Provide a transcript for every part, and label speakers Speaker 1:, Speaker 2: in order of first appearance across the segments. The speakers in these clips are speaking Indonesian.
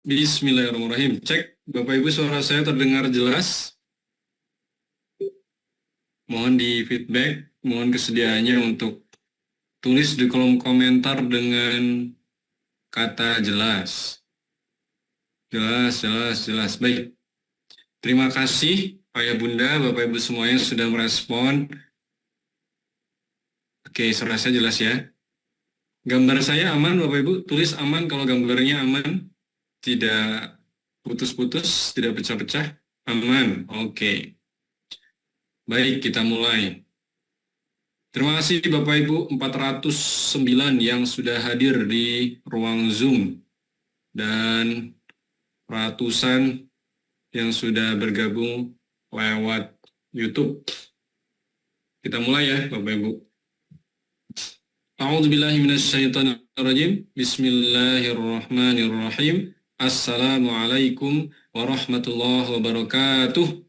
Speaker 1: Bismillahirrahmanirrahim. Cek, Bapak Ibu suara saya terdengar jelas? Mohon di feedback, mohon kesediaannya untuk tulis di kolom komentar dengan kata jelas. Jelas. Baik. Terima kasih Ayah Bunda, Bapak Ibu semuanya sudah merespon. Oke, suara saya jelas ya. Gambar saya aman Bapak Ibu, tulis aman kalau gambarnya aman. Tidak putus-putus, tidak pecah-pecah. Aman. Oke. Baik, kita mulai. Terima kasih Bapak Ibu 409 yang sudah hadir di ruang Zoom dan ratusan yang sudah bergabung lewat YouTube. Kita mulai ya Bapak Ibu. A'udzubillahiminasyaitonirrajim. Bismillahirrahmanirrahim. Assalamualaikum warahmatullahi wabarakatuh.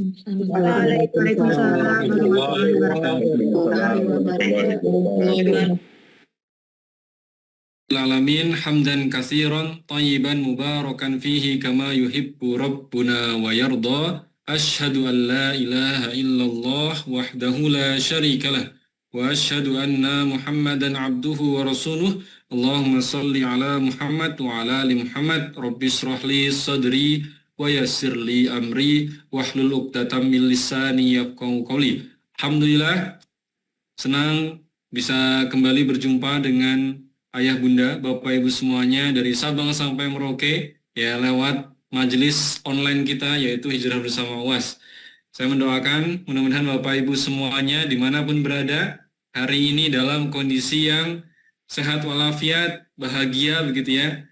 Speaker 2: Waalaikumsalam warahmatullahi wabarakatuh.
Speaker 1: Alamin hamdan katsiran thayyiban mubarakan fihi kama yuhibbu rabbuna wa yarda. Asyhadu an la ilaha illallah wahdahu la syarikalah wa asyhadu anna Muhammadan abduhu wa rasuluh. Allahumma salli ala Muhammad wa ala ali Muhammad. Rabbi shrah li sadri wa yassir li amri wahlul 'uqdatam min lisani yafqahu qawli. Alhamdulillah, senang bisa kembali berjumpa dengan Ayah Bunda, Bapak Ibu semuanya dari Sabang sampai Merauke ya lewat majelis online kita yaitu Hijrah Bersama UAS. Saya mendoakan mudah-mudahan Bapak Ibu semuanya dimanapun berada hari ini dalam kondisi yang sehat walafiat, bahagia begitu ya.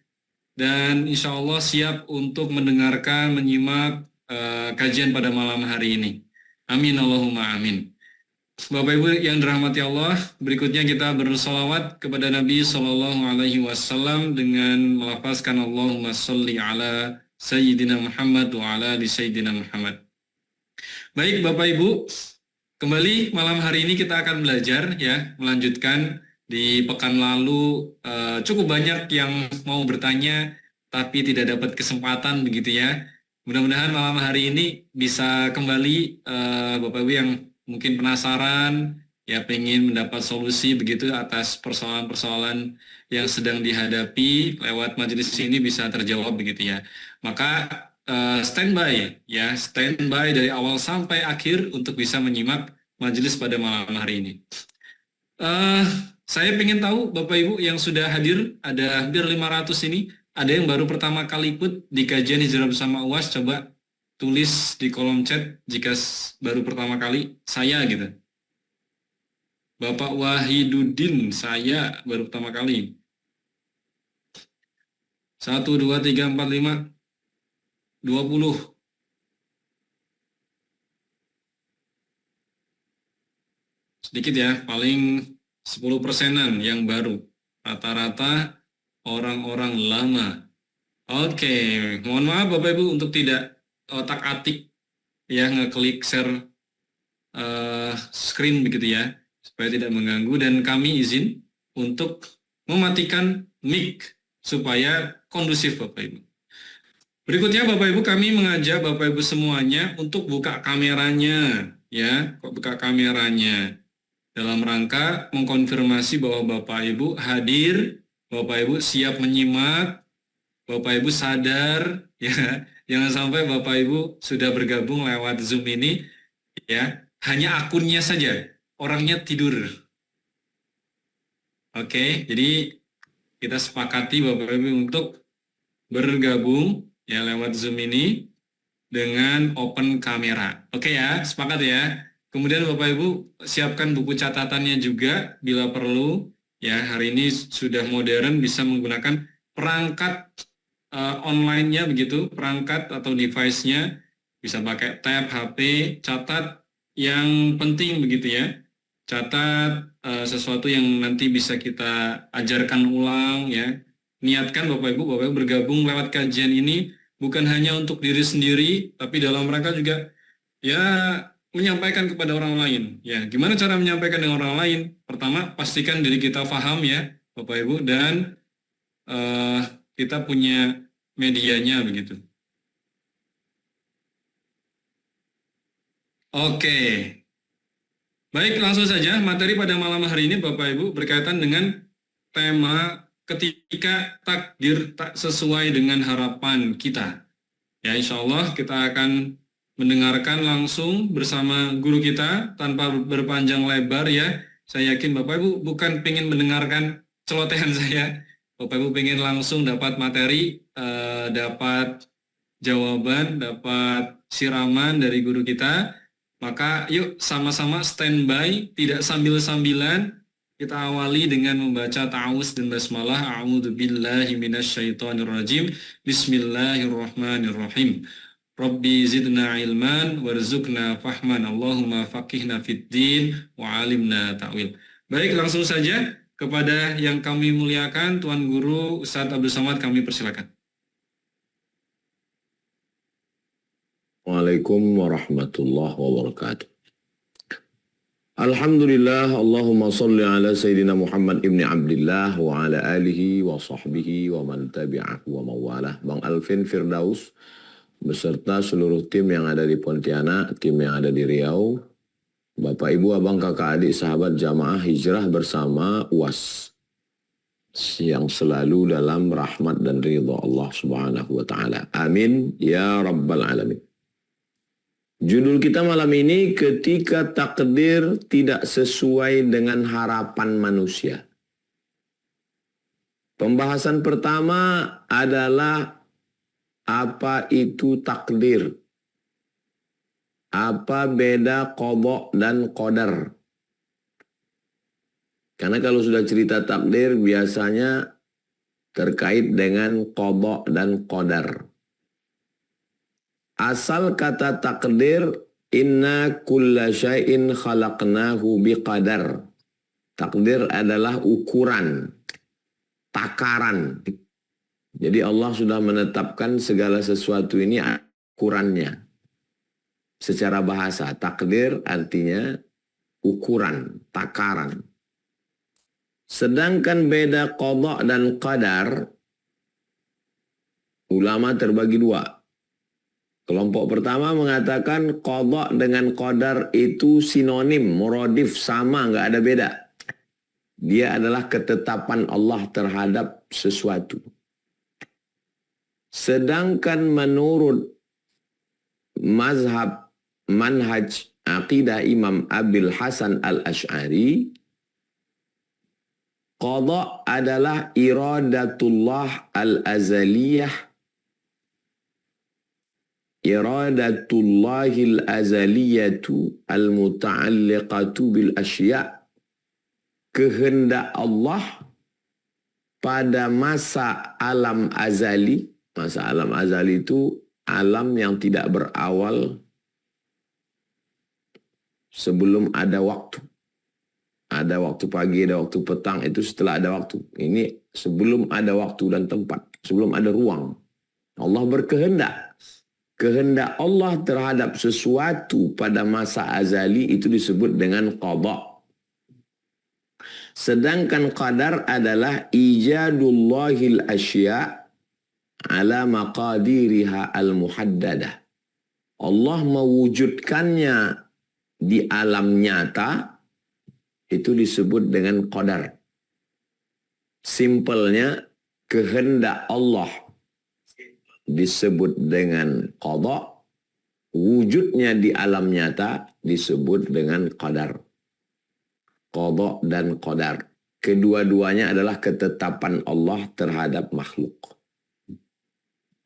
Speaker 1: Dan insya Allah siap untuk mendengarkan, menyimak kajian pada malam hari ini. Amin Allahumma amin. Bapak Ibu yang dirahmati Allah, berikutnya kita bersolawat kepada Nabi SAW dengan melafazkan Allahumma salli ala Sayyidina Muhammad wa ala ali Sayyidina Muhammad. Baik Bapak Ibu, kembali malam hari ini kita akan belajar ya, melanjutkan di pekan lalu cukup banyak yang mau bertanya tapi tidak dapat kesempatan begitu ya. Mudah-mudahan malam hari ini bisa kembali Bapak Ibu yang mungkin penasaran, ya pengen mendapat solusi begitu atas persoalan-persoalan yang sedang dihadapi lewat majelis ini bisa terjawab begitu ya. Maka standby dari awal sampai akhir untuk bisa menyimak majelis pada malam hari ini. Saya pengen tahu Bapak Ibu yang sudah hadir, ada hampir 500 ini, ada yang baru pertama kali ikut di kajian Hijrah Bersama UAS, coba tulis di kolom chat jika baru pertama kali, saya gitu. Bapak Wahiduddin, saya baru pertama kali. 1, 2, 3, 4, 5, 20. Sedikit ya, paling 10%-an yang baru. Rata-rata orang-orang lama. Oke, mohon maaf Bapak Ibu untuk tidak otak-atik ya ngeklik share screen begitu ya, supaya tidak mengganggu, dan kami izin untuk mematikan mic supaya kondusif Bapak Ibu. Berikutnya Bapak Ibu, kami mengajak Bapak Ibu semuanya untuk buka kameranya ya, buka kameranya dalam rangka mengkonfirmasi bahwa Bapak Ibu hadir, Bapak Ibu siap menyimak, Bapak Ibu sadar ya, jangan sampai Bapak Ibu sudah bergabung lewat Zoom ini ya, hanya akunnya saja, orangnya tidur. Oke, jadi kita sepakati Bapak Ibu untuk bergabung ya lewat Zoom ini dengan open kamera. Oke ya, sepakat ya. Kemudian Bapak Ibu siapkan buku catatannya juga bila perlu ya. Hari ini sudah modern, bisa menggunakan perangkat online-nya begitu, perangkat atau device-nya bisa pakai tab HP, catat yang penting begitu ya. Catat sesuatu yang nanti bisa kita ajarkan ulang ya. Niatkan Bapak Ibu bergabung lewat kajian ini bukan hanya untuk diri sendiri, tapi dalam rangka juga ya menyampaikan kepada orang lain. Ya, gimana cara menyampaikan dengan orang lain? Pertama, pastikan diri kita paham ya, Bapak Ibu, dan kita punya medianya begitu. Oke. Baik, langsung saja materi pada malam hari ini Bapak Ibu berkaitan dengan tema ketika takdir tak sesuai dengan harapan kita. Ya, insya Allah kita akan mendengarkan langsung bersama guru kita tanpa berpanjang lebar ya. Saya yakin Bapak Ibu bukan ingin mendengarkan celotehan saya. Bapak Ibu ingin langsung dapat materi, dapat jawaban, dapat siraman dari guru kita. Maka yuk sama-sama standby, tidak sambil-sambilan. Kita awali dengan membaca ta'awuz dan basmalah. A'udzu billahi minasyaitonir rajim. Bismillahirrahmanirrahim. Rabbi zidna ilman warzuqna fahman. Allahumma faqihna fid din wa alimna ta'wil. Baik, langsung saja kepada yang kami muliakan Tuan Guru Ustadz Abdul Somad, kami persilakan.
Speaker 3: Waalaikumsalam warahmatullahi wabarakatuh. Alhamdulillah, Allahumma salli ala Sayyidina Muhammad ibni Abdillah wa ala alihi wa sahbihi wa man tabi'ahu wa mawalah. Bang Alvin Firdaus beserta seluruh tim yang ada di Pontianak, tim yang ada di Riau, Bapak Ibu, Abang, Kakak, Adik, sahabat jamaah hijrah bersama UAS yang selalu dalam rahmat dan ridha Allah Subhanahu wa taala. Amin ya rabbal alamin. Judul kita malam ini, ketika takdir tidak sesuai dengan harapan manusia. Pembahasan pertama adalah apa itu takdir? Apa beda qada dan qadar? Karena kalau sudah cerita takdir biasanya terkait dengan qada dan qadar. Asal kata takdir, inna kulla syai'in khalaqnahu biqadar. Takdir adalah ukuran, takaran. Jadi Allah sudah menetapkan segala sesuatu ini ukurannya. Secara bahasa, takdir artinya ukuran, takaran. Sedangkan beda qada dan qadar, ulama terbagi dua. Kelompok pertama mengatakan qada dengan qadar itu sinonim, muradif, sama, nggak ada beda. Dia adalah ketetapan Allah terhadap sesuatu. Sedangkan menurut mazhab manhaj aqidah Imam Abil Hasan al-Ash'ari, qada adalah iradatullah al-azaliyah, iradatullahil azaliyatu al-muta'alliqatu bil asya', kehendak Allah pada masa alam azali. Masa alam azali itu alam yang tidak berawal sebelum ada waktu. Ada waktu pagi, ada waktu petang, itu setelah ada waktu. Ini sebelum ada waktu dan tempat, sebelum ada ruang. Allah berkehendak. Kehendak Allah terhadap sesuatu pada masa azali itu disebut dengan qada. Sedangkan qadar adalah ijadullahil asya' ala maqadiriha al-muhaddadah. Allah mewujudkannya di alam nyata, itu disebut dengan qadar. Simpelnya, kehendak Allah disebut dengan qada, wujudnya di alam nyata disebut dengan qadar. Qada dan qadar, kedua-duanya adalah ketetapan Allah terhadap makhluk.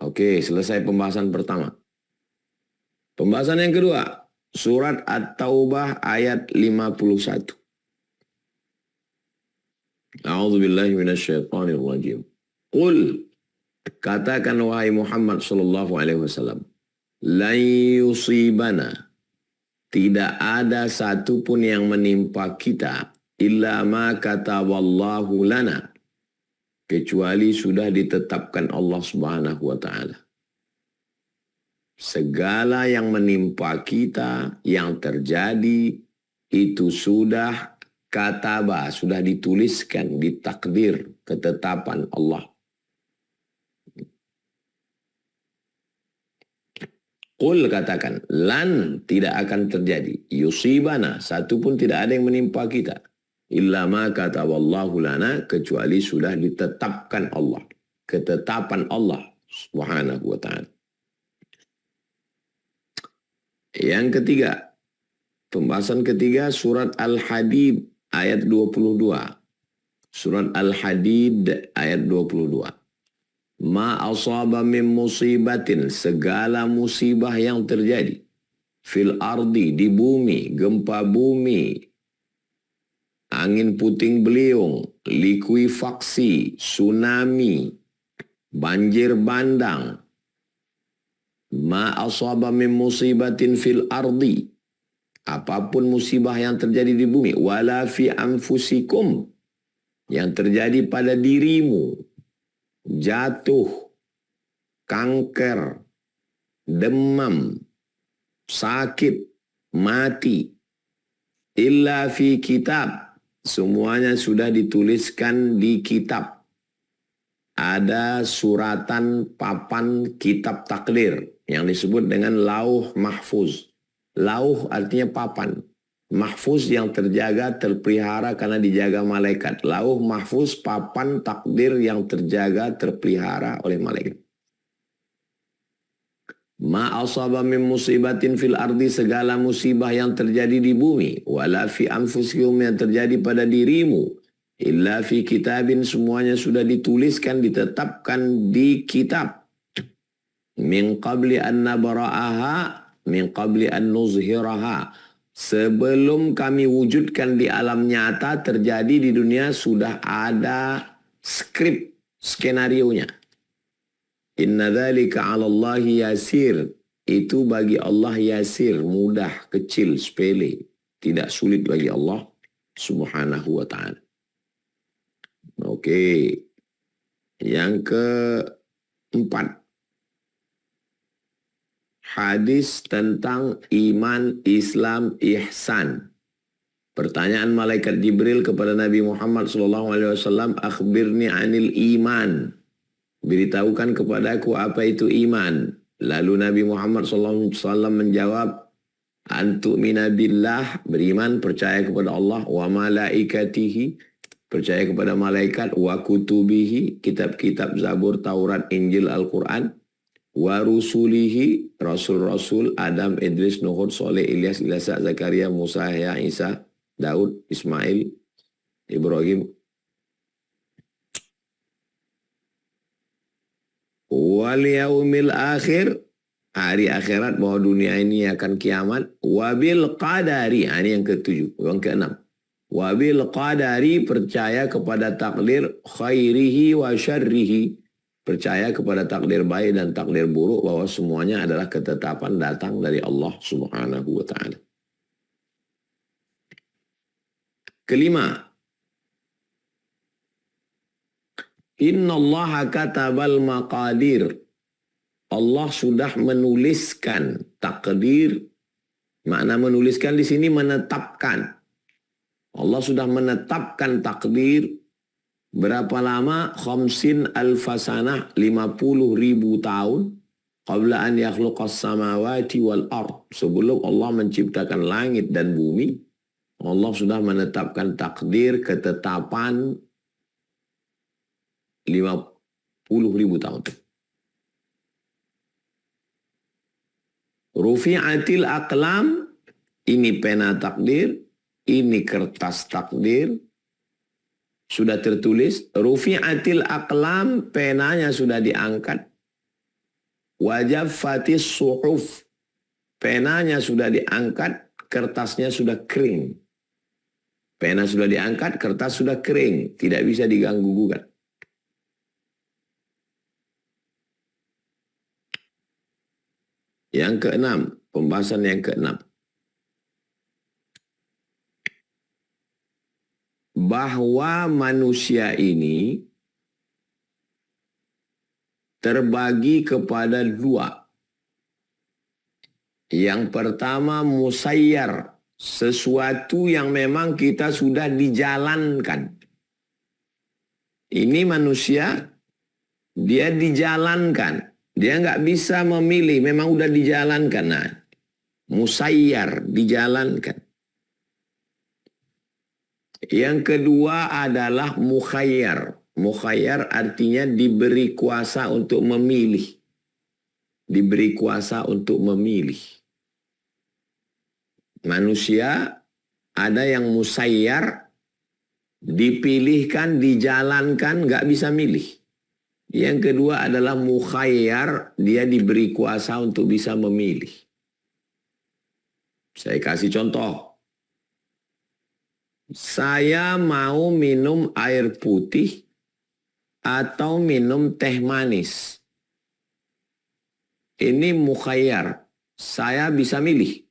Speaker 3: Oke, selesai pembahasan pertama. Pembahasan yang kedua, surat At-Taubah ayat 51. A'udzubillahi minasyaitonir rajim. Qul, katakan wahai Muhammad sallallahu alaihi wasallam, la yusibana, tidak ada satupun yang menimpa kita illa ma kataballahu lana, kecuali sudah ditetapkan Allah Subhanahu wa taala. Segala yang menimpa kita, yang terjadi, itu sudah kataba, sudah dituliskan, ditakdir, ketetapan Allah. Qul katakan, lan tidak akan terjadi. Yusibana, satu pun tidak ada yang menimpa kita. Illa ma kataballahu lana, kecuali sudah ditetapkan Allah. Ketetapan Allah subhanahu wa ta'ala. Yang ketiga, pembahasan ketiga surat Al-Hadid ayat 22. Surat Al-Hadid ayat 22. Ma asaba min musibatin, segala musibah yang terjadi. Fil ardi, di bumi, gempa bumi, angin puting beliung, likuifaksi, tsunami, banjir bandang. Ma asaba min musibatin fil ardi, apapun musibah yang terjadi di bumi, wala fi anfusikum, yang terjadi pada dirimu, jatuh, kanker, demam, sakit, mati, illa fi kitab, semuanya sudah dituliskan di kitab. Ada suratan papan kitab takdir yang disebut dengan lauh mahfuz. Lauh artinya papan. Mahfuz yang terjaga, terpelihara karena dijaga malaikat. Lauh mahfuz, papan takdir yang terjaga, terpelihara oleh malaikat. Ma asaba min musibatin fil ardi, segala musibah yang terjadi di bumi. Wala fi anfusikum, yang terjadi pada dirimu. Illa fi kitabin, semuanya sudah dituliskan, ditetapkan di kitab. Min qabli an nabra'aha, min qabli an nuzhiraha, sebelum kami wujudkan di alam nyata, terjadi di dunia, sudah ada skrip, skenarionya. Inna dzalika 'ala Allahi yasir, itu bagi Allah yasir, mudah, kecil, sepele, tidak sulit bagi Allah subhanahu wa ta'ala. Oke, yang keempat, hadis tentang iman, Islam, ihsan. Pertanyaan malaikat Jibril kepada Nabi Muhammad SAW, akhbirni anil iman, beritahukan kepadaku apa itu iman. Lalu Nabi Muhammad SAW menjawab, antu'mina billah, beriman, percaya kepada Allah, wa malaikatihi, percaya kepada malaikat, wa kutubihi, kitab-kitab Zabur, Taurat, Injil, Al-Quran, wa rusulihi, rasul-rasul, Adam, Idris, Nuh, Soleh, Ilyas, Ilyasa, Zakaria, Musa, Yahya, Isa, Daud, Ismail, Ibrahim, wal yaumil akhir, hari akhirat, bahwa dunia ini akan kiamat, wabil qadari, ini yang ketujuh, yang keenam. Wabil qadari, percaya kepada takdir, khairihi wa syarrihi, percaya kepada takdir baik dan takdir buruk, bahwa semuanya adalah ketetapan datang dari Allah subhanahu wa ta'ala. Kelima, innallaha katabal maqadir, Allah sudah menuliskan takdir. Makna menuliskan di sini menetapkan. Allah sudah menetapkan takdir berapa lama? 50 alfasanah, 50.000 tahun. Qabla an yakhluqas samawati wal ard, sebelum Allah menciptakan langit dan bumi, Allah sudah menetapkan takdir, ketetapan 50.000 tahun. Rufi'atil aqlam, ini pena takdir, ini kertas takdir, sudah tertulis. Rufi'atil aqlam, penanya sudah diangkat. Wajaffatis suhuf, penanya sudah diangkat, kertasnya sudah kering. Pena sudah diangkat, kertas sudah kering, tidak bisa diganggu-gugat. Yang keenam, pembahasan yang keenam, bahwa manusia ini terbagi kepada dua. Yang pertama musayyar, sesuatu yang memang kita sudah dijalankan. Ini manusia, dia dijalankan. Dia nggak bisa memilih, memang udah dijalankan. Nah, musayyar, dijalankan. Yang kedua adalah mukhayyar. Mukhayyar artinya diberi kuasa untuk memilih. Diberi kuasa untuk memilih. Manusia ada yang musayyar, dipilihkan, dijalankan, nggak bisa milih. Yang kedua adalah mukhayyar, dia diberi kuasa untuk bisa memilih. Saya kasih contoh. Saya mau minum air putih atau minum teh manis. Ini mukhayyar. Saya bisa milih.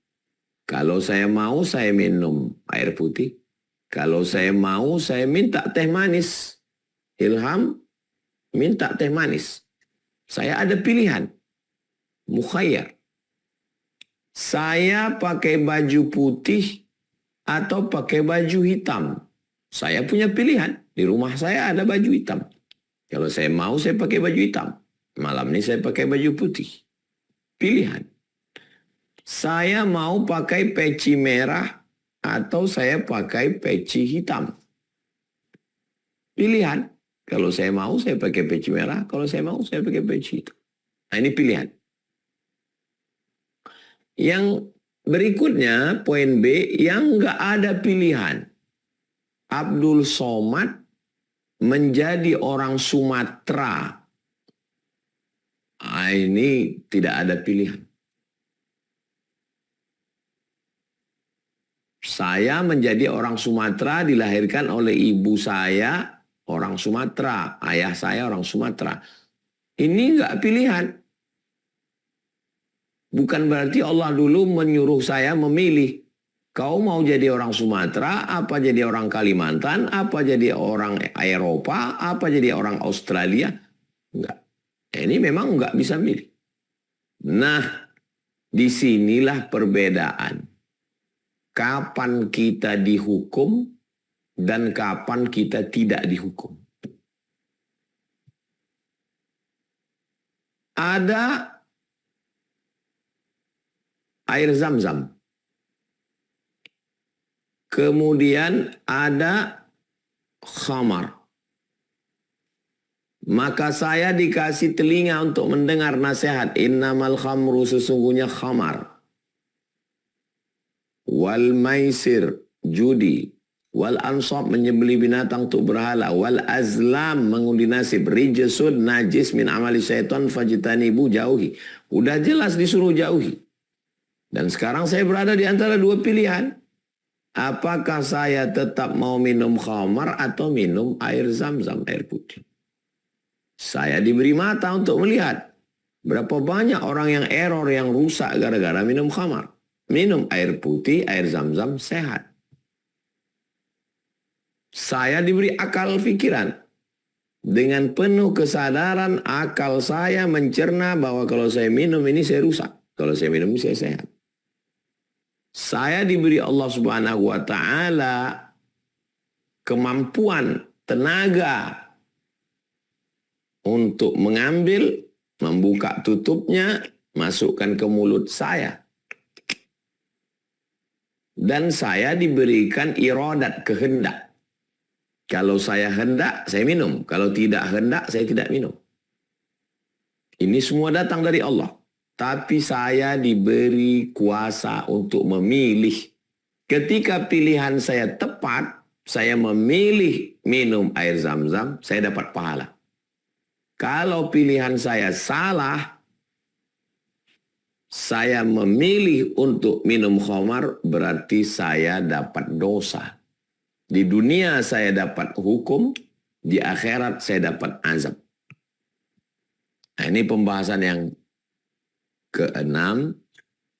Speaker 3: Kalau saya mau, saya minum air putih. Kalau saya mau, saya minta teh manis. Ilham, minta teh manis. Saya ada pilihan. Mukhayyar. Saya pakai baju putih atau pakai baju hitam. Saya punya pilihan. Di rumah saya ada baju hitam. Kalau saya mau, saya pakai baju hitam. Malam ini saya pakai baju putih. Pilihan. Saya mau pakai peci merah atau saya pakai peci hitam. Pilihan. Kalau saya mau, saya pakai peci merah. Kalau saya mau, saya pakai peci hitam. Nah, ini pilihan. Yang berikutnya, poin B, yang nggak ada pilihan. Abdul Somad menjadi orang Sumatera. Nah, ini tidak ada pilihan. Saya menjadi orang Sumatera, dilahirkan oleh ibu saya orang Sumatera, ayah saya orang Sumatera. Ini enggak pilihan. Bukan berarti Allah dulu menyuruh saya memilih. Kau mau jadi orang Sumatera, apa jadi orang Kalimantan, apa jadi orang Eropa, apa jadi orang Australia. Enggak. Ini memang enggak bisa milih. Nah, disinilah perbedaan. Kapan kita dihukum dan kapan kita tidak dihukum. Ada air Zam-Zam. Kemudian ada khamar. Maka saya dikasih telinga untuk mendengar nasihat. Innamal khamru, sesungguhnya khamar. Wal maisir, judi. Wal ansab, menyembelih binatang untuk berhala. Wal azlam, mengundi nasib. Rijsun, najis min amali syaitan fajtanibu, jauhi. Udah jelas disuruh jauhi. Dan sekarang saya berada di antara dua pilihan. Apakah saya tetap mau minum khamar atau minum air Zam-Zam, air putih? Saya diberi mata untuk melihat berapa banyak orang yang error, yang rusak gara-gara minum khamar. Minum air putih, air Zam-Zam, sehat. Saya diberi akal pikiran. Dengan penuh kesadaran, akal saya mencerna bahwa kalau saya minum ini saya rusak. Kalau saya minum ini saya sehat. Saya diberi Allah Subhanahu wa Ta'ala kemampuan, tenaga untuk mengambil, membuka tutupnya, masukkan ke mulut saya. Dan saya diberikan iradat, kehendak. Kalau saya hendak, saya minum. Kalau tidak hendak, saya tidak minum. Ini semua datang dari Allah. Tapi saya diberi kuasa untuk memilih. Ketika pilihan saya tepat, saya memilih minum air Zam-Zam, saya dapat pahala. Kalau pilihan saya salah, saya memilih untuk minum khamar, berarti saya dapat dosa. Di dunia saya dapat hukum, di akhirat saya dapat azab. Nah, ini pembahasan yang keenam,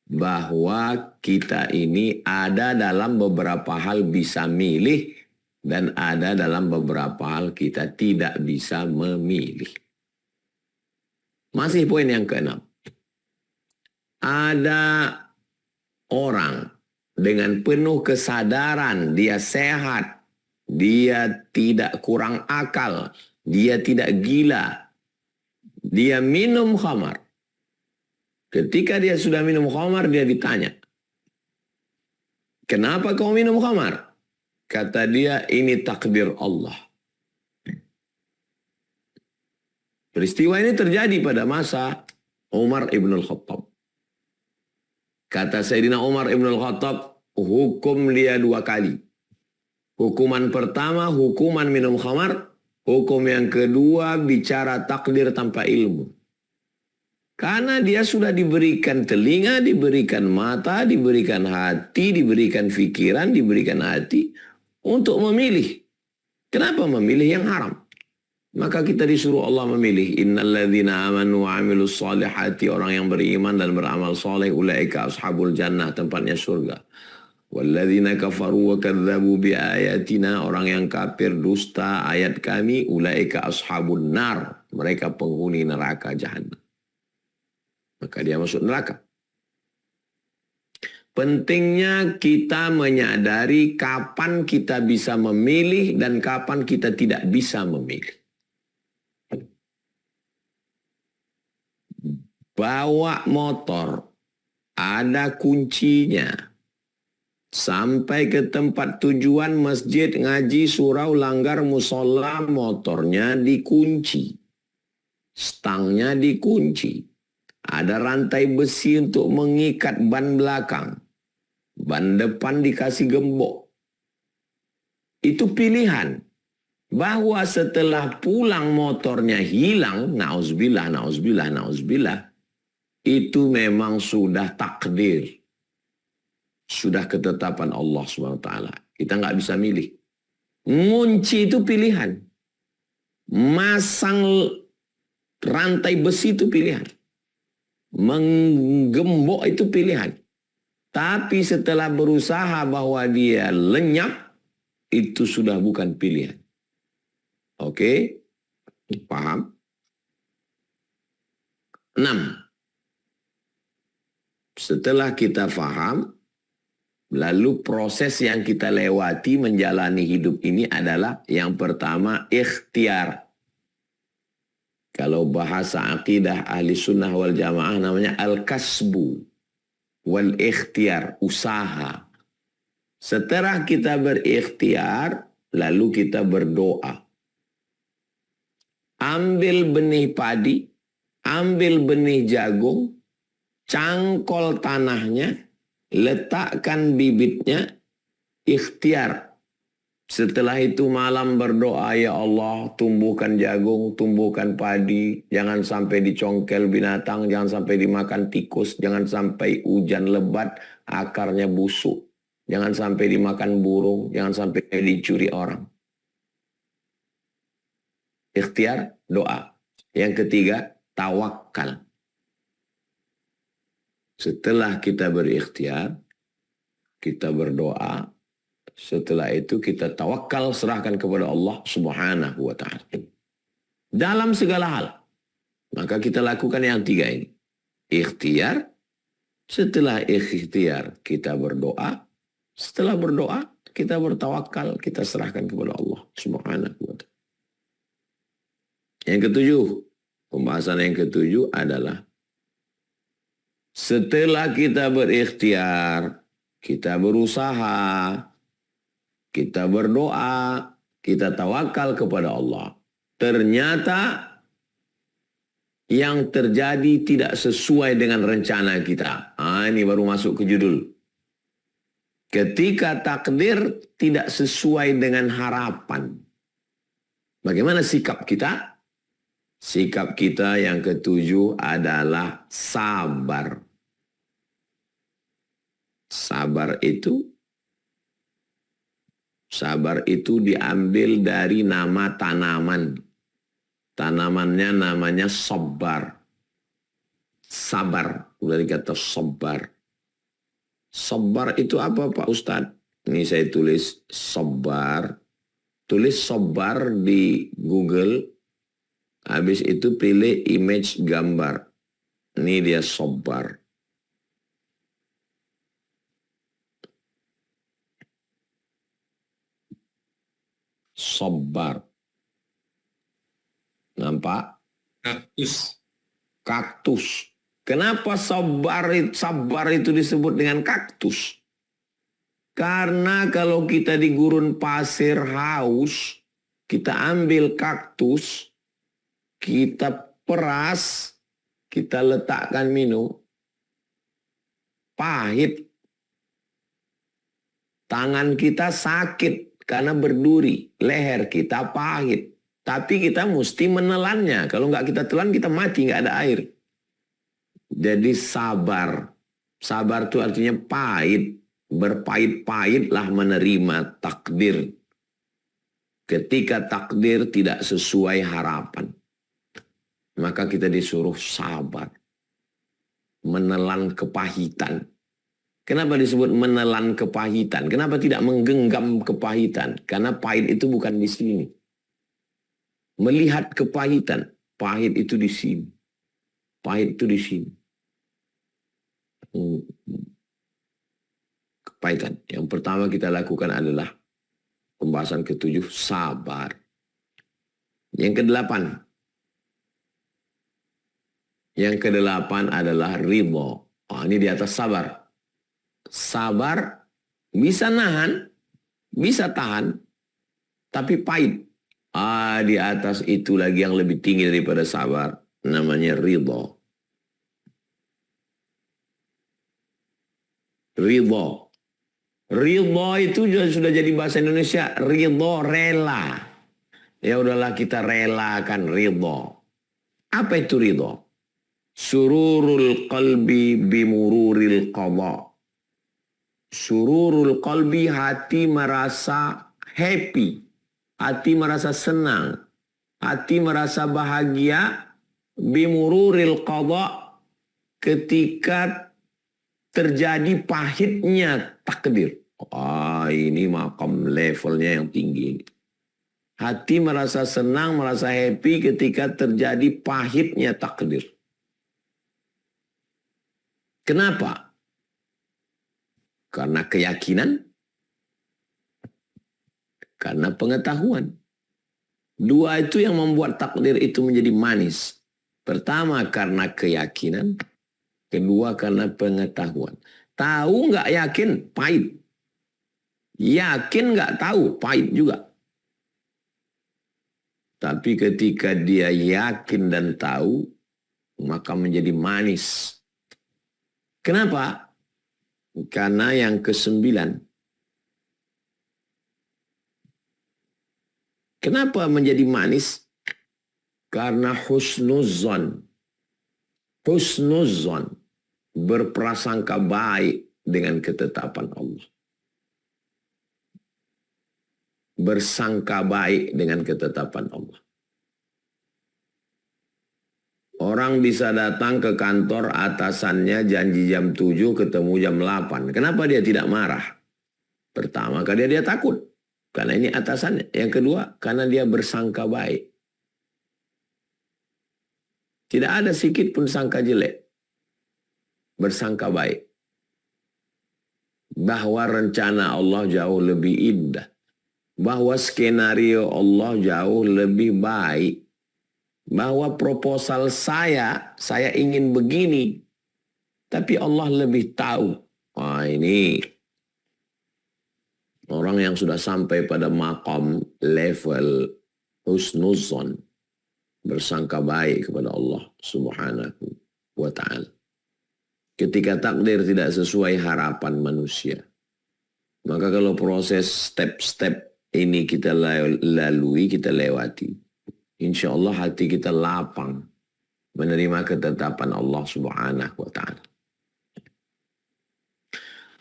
Speaker 3: bahwa kita ini ada dalam beberapa hal bisa milih, dan ada dalam beberapa hal kita tidak bisa memilih. Masih poin yang keenam. Ada orang dengan penuh kesadaran, dia sehat, dia tidak kurang akal, dia tidak gila, Dia minum khamar. Ketika dia sudah minum khamar, dia ditanya, kenapa kau minum khamar? Kata dia, ini takdir Allah. Peristiwa ini terjadi pada masa Umar ibn al-Khattab. Kata Sayyidina Umar ibn al-Khattab, hukum dia 2 kali. Hukuman pertama, hukuman minum khamar. Hukum yang kedua, bicara takdir tanpa ilmu. Karena dia sudah diberikan telinga, diberikan mata, diberikan hati, diberikan pikiran, diberikan hati untuk memilih. Kenapa memilih yang haram? Maka kita disuruh Allah memilih. Innalladzina amanu wa amilus salihati, orang yang beriman dan beramal soleh, ulaika ashabul jannah, tempatnya surga. Walladzina kafaru wa kadzabu bi ayatina, orang yang kafir dusta ayat kami, ulaika ashabun nar, mereka penghuni neraka jahanam. Maka dia masuk neraka. Pentingnya kita menyadari kapan kita bisa memilih dan kapan kita tidak bisa memilih. Bawa motor, ada kuncinya. Sampai ke tempat tujuan masjid, ngaji, surau, langgar, musola, motornya dikunci. Stangnya dikunci. Ada rantai besi untuk mengikat ban belakang. Ban depan dikasih gembok. Itu pilihan. Bahwa setelah pulang motornya hilang, na'udzubillah, na'udzubillah, na'udzubillah, itu memang sudah takdir. Sudah ketetapan Allah SWT. Kita nggak bisa milih. Ngunci itu pilihan. Masang rantai besi itu pilihan. Menggembok itu pilihan. Tapi setelah berusaha bahwa dia lenyap, itu sudah bukan pilihan. Oke? Paham? 6. Setelah kita paham, lalu proses yang kita lewati menjalani hidup ini adalah yang pertama ikhtiar. Kalau bahasa akidah ahli sunnah wal jamaah namanya al-kasbu wal ikhtiar, usaha. Setelah kita berikhtiar, lalu kita berdoa. Ambil benih padi, ambil benih jagung, cangkol tanahnya, letakkan bibitnya, ikhtiar. Setelah itu malam berdoa, ya Allah, tumbuhkan jagung, tumbuhkan padi, jangan sampai dicongkel binatang, jangan sampai dimakan tikus, jangan sampai hujan lebat, akarnya busuk, jangan sampai dimakan burung, jangan sampai dicuri orang. Ikhtiar, doa. Yang ketiga, tawakal. Setelah kita berikhtiar, kita berdoa, setelah itu kita tawakal, serahkan kepada Allah Subhanahu wa ta'ala. Dalam segala hal. Maka kita lakukan yang 3 ini. Ikhtiar. Setelah ikhtiar kita berdoa. Setelah berdoa kita bertawakal, kita serahkan kepada Allah Subhanahu wa ta'ala. Yang ketujuh. Pembahasan yang ketujuh adalah setelah kita berikhtiar, kita berusaha, kita berdoa, kita tawakal kepada Allah. Ternyata yang terjadi tidak sesuai dengan rencana kita. Ini baru masuk ke judul. Ketika takdir tidak sesuai dengan harapan. Bagaimana sikap kita? Sikap kita yang ketujuh adalah sabar. Sabar itu diambil dari nama tanaman. Tanamannya namanya sabar. Sabar, dari kata sabar. Sabar itu apa Pak Ustadz? Ini saya tulis sabar. Tulis sabar di Google. Habis itu pilih image gambar. Ini dia sabar. Sabar. Nampak?
Speaker 1: Kaktus.
Speaker 3: kaktus. Kenapa sabar itu disebut dengan kaktus? Karena kalau kita di gurun pasir haus, kita ambil kaktus, kita peras, kita letakkan minum, pahit. Tangan kita sakit karena berduri, leher kita pahit. Tapi kita mesti menelannya. Kalau nggak kita telan, kita mati, nggak ada air. Jadi sabar. Sabar itu artinya pahit. Berpahit-pahitlah menerima takdir. Ketika takdir tidak sesuai harapan, maka kita disuruh sabar. Menelan kepahitan. Kenapa disebut menelan kepahitan? Kenapa tidak menggenggam kepahitan? Karena pahit itu bukan di sini. Melihat kepahitan. Pahit itu di sini. Pahit itu di sini. Kepahitan. Yang pertama kita lakukan adalah pembahasan ke-7, sabar. Yang ke-8. Yang ke-8 adalah ridho. Ini di atas sabar. Sabar bisa nahan, bisa tahan, tapi pahit. Di atas itu lagi yang lebih tinggi daripada sabar, namanya ridho. Ridho. Ridho itu sudah jadi bahasa Indonesia, ridho rela. Ya udahlah kita relakan ridho. Apa itu ridho? Sururul qalbi bimururil qadha. Sururul qalbi, hati merasa happy, hati merasa senang, hati merasa bahagia, bimururil qadha, ketika terjadi pahitnya takdir. Ini makam levelnya yang tinggi. Hati merasa senang, merasa happy ketika terjadi pahitnya takdir. Kenapa? Karena keyakinan, karena pengetahuan. Dua itu yang membuat takdir itu menjadi manis. Pertama karena keyakinan, kedua karena pengetahuan. Tahu nggak yakin, pahit. Yakin nggak tahu, pahit juga. Tapi ketika dia yakin dan tahu, maka menjadi manis. Kenapa? Karena yang ke-9. Kenapa menjadi manis? Karena husnuzon. Husnuzon. Berprasangka baik dengan ketetapan Allah. Bersangka baik dengan ketetapan Allah. Orang bisa datang ke kantor atasannya janji jam 7 ketemu jam 8. Kenapa dia tidak marah? Pertama, karena dia takut. Karena ini atasannya. Yang kedua, karena dia bersangka baik. Tidak ada sedikit pun sangka jelek. Bersangka baik. Bahwa rencana Allah jauh lebih indah. Bahwa skenario Allah jauh lebih baik. Bahwa proposal saya ingin begini, tapi Allah lebih tahu. Ini orang yang sudah sampai pada maqam level husnuzon, bersangka baik kepada Allah Subhanahu wa ta'ala. Ketika takdir tidak sesuai harapan manusia, maka kalau proses step-step ini kita lalui, kita lewati, insya Allah hati kita lapang menerima ketetapan Allah Subhanahu wa ta'ala.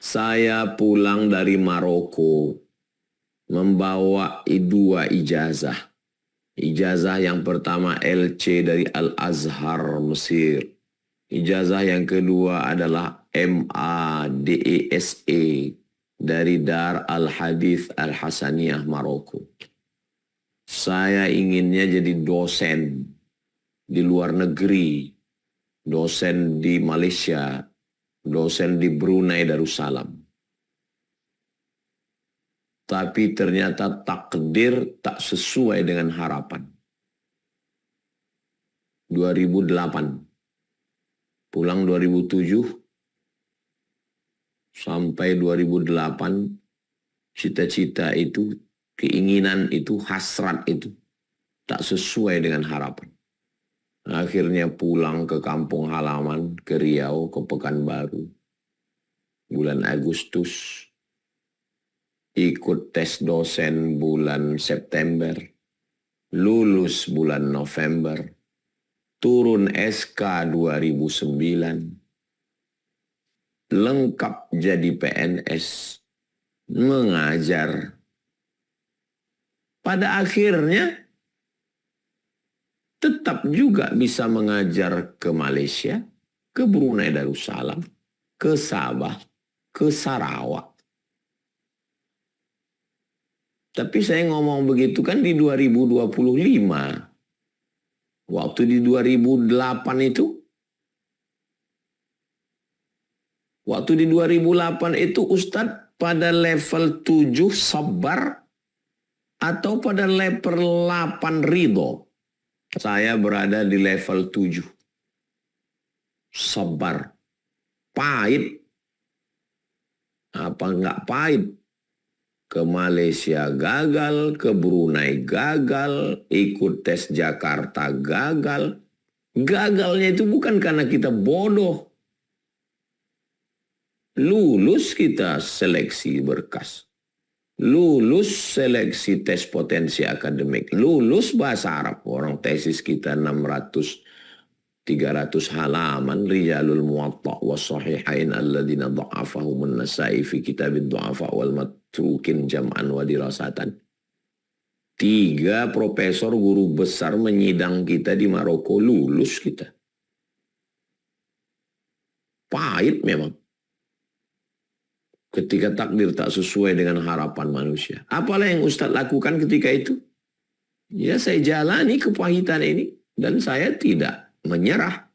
Speaker 3: Saya pulang dari Maroko membawa 2 ijazah. Ijazah yang pertama LC dari Al-Azhar Mesir. Ijazah yang kedua adalah MA DESE dari Dar Al-Hadith Al-Hasaniyah Maroko. Saya inginnya jadi dosen di luar negeri, dosen di Malaysia, dosen di Brunei Darussalam. Tapi ternyata takdir tak sesuai dengan harapan. 2008 pulang 2007 sampai 2008, cita-cita itu, keinginan itu, hasrat itu tak sesuai dengan harapan. Akhirnya pulang ke kampung halaman, ke Riau, ke Pekanbaru. Bulan Agustus, ikut tes dosen bulan September, lulus bulan November, turun SK 2009, lengkap jadi PNS, mengajar. Pada akhirnya tetap juga bisa mengajar ke Malaysia, ke Brunei Darussalam, ke Sabah, ke Sarawak. Tapi saya ngomong begitu kan di 2025. Waktu di 2008 itu, Ustadz pada level 7 sabar atau pada level 8 ridho. Saya berada di level 7. Sabar. Pahit. Apa enggak pahit? Ke Malaysia gagal, ke Brunei gagal, ikut tes Jakarta gagal. Gagalnya itu bukan karena kita bodoh. Lulus kita seleksi berkas. Lulus seleksi tes potensi akademik. Lulus bahasa Arab. Orang tesis kita 300 halaman. Rijalul muwatta' wa sahihain alladhina dha'afahumun nasai fi kitabid du'afa wal matrukin jam'an wa dirasatan. 3 profesor guru besar menyidang kita di Maroko. Lulus kita. Pahit memang. Ketika takdir tak sesuai dengan harapan manusia. Apalah yang Ustadz lakukan ketika itu? Ya, saya jalani kepahitan ini. Dan saya tidak menyerah.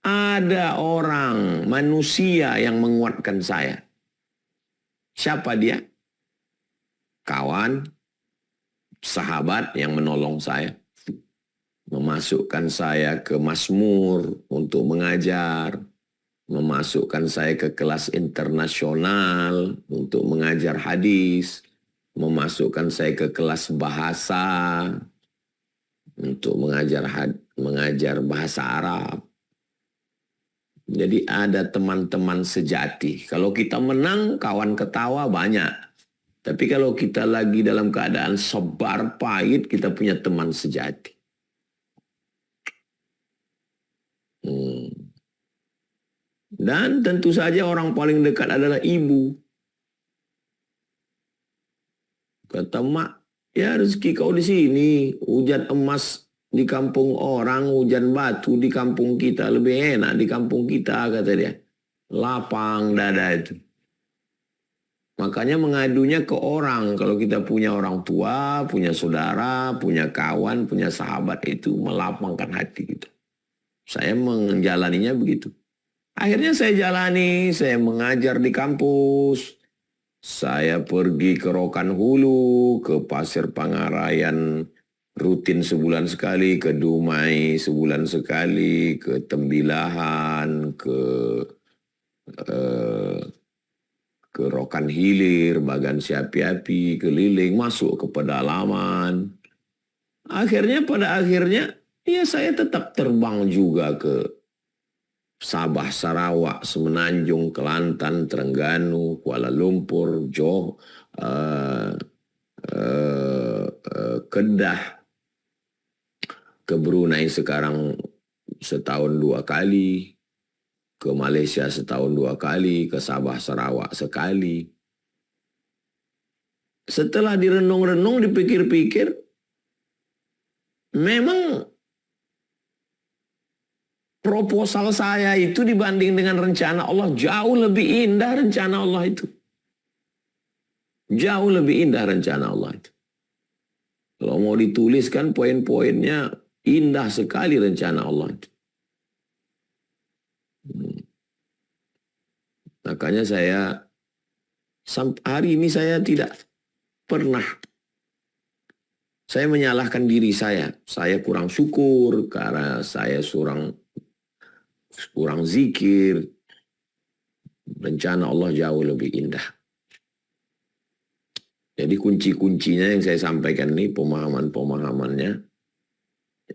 Speaker 3: Ada orang, manusia yang menguatkan saya. Siapa dia? Kawan, sahabat yang menolong saya. Memasukkan saya ke Mazmur untuk mengajar. Memasukkan saya ke kelas internasional untuk mengajar hadis, memasukkan saya ke kelas bahasa untuk mengajar bahasa Arab. Jadi ada teman-teman sejati. Kalau kita menang, kawan ketawa banyak. Tapi kalau kita lagi dalam keadaan sabar pahit, kita punya teman sejati. Dan tentu saja orang paling dekat adalah ibu. Kata mak, ya rezeki kau di sini. Hujan emas di kampung orang, hujan batu di kampung kita. Lebih enak di kampung kita, kata dia. Lapang dada itu. Makanya mengadunya ke orang. Kalau kita punya orang tua, punya saudara, punya kawan, punya sahabat, itu melapangkan hati kita. Saya menjalaninya begitu. Akhirnya saya jalani, saya mengajar di kampus. Saya pergi ke Rokan Hulu, ke Pasir Pangarayan rutin sebulan sekali, ke Dumai sebulan sekali, ke Tembilahan, ke Rokan Hilir, Bagan Siapi-api, keliling, masuk ke pedalaman. Akhirnya pada akhirnya, ya saya tetap terbang juga ke Sabah, Sarawak, Semenanjung, Kelantan, Terengganu, Kuala Lumpur, Kedah, ke Brunei sekarang setahun 2 kali, ke Malaysia setahun 2 kali, ke Sabah, Sarawak sekali. Setelah direnung-renung, dipikir-pikir, memang proposal saya itu dibanding dengan rencana Allah jauh lebih indah rencana Allah itu. Jauh lebih indah rencana Allah itu. Kalau mau dituliskan poin-poinnya, indah sekali rencana Allah itu. Makanya saya, hari ini saya tidak pernah, saya menyalahkan diri saya. Saya kurang syukur karena saya kurang zikir, rencana Allah jauh lebih indah. Jadi kunci-kuncinya yang saya sampaikan ini, pemahaman-pemahamannya,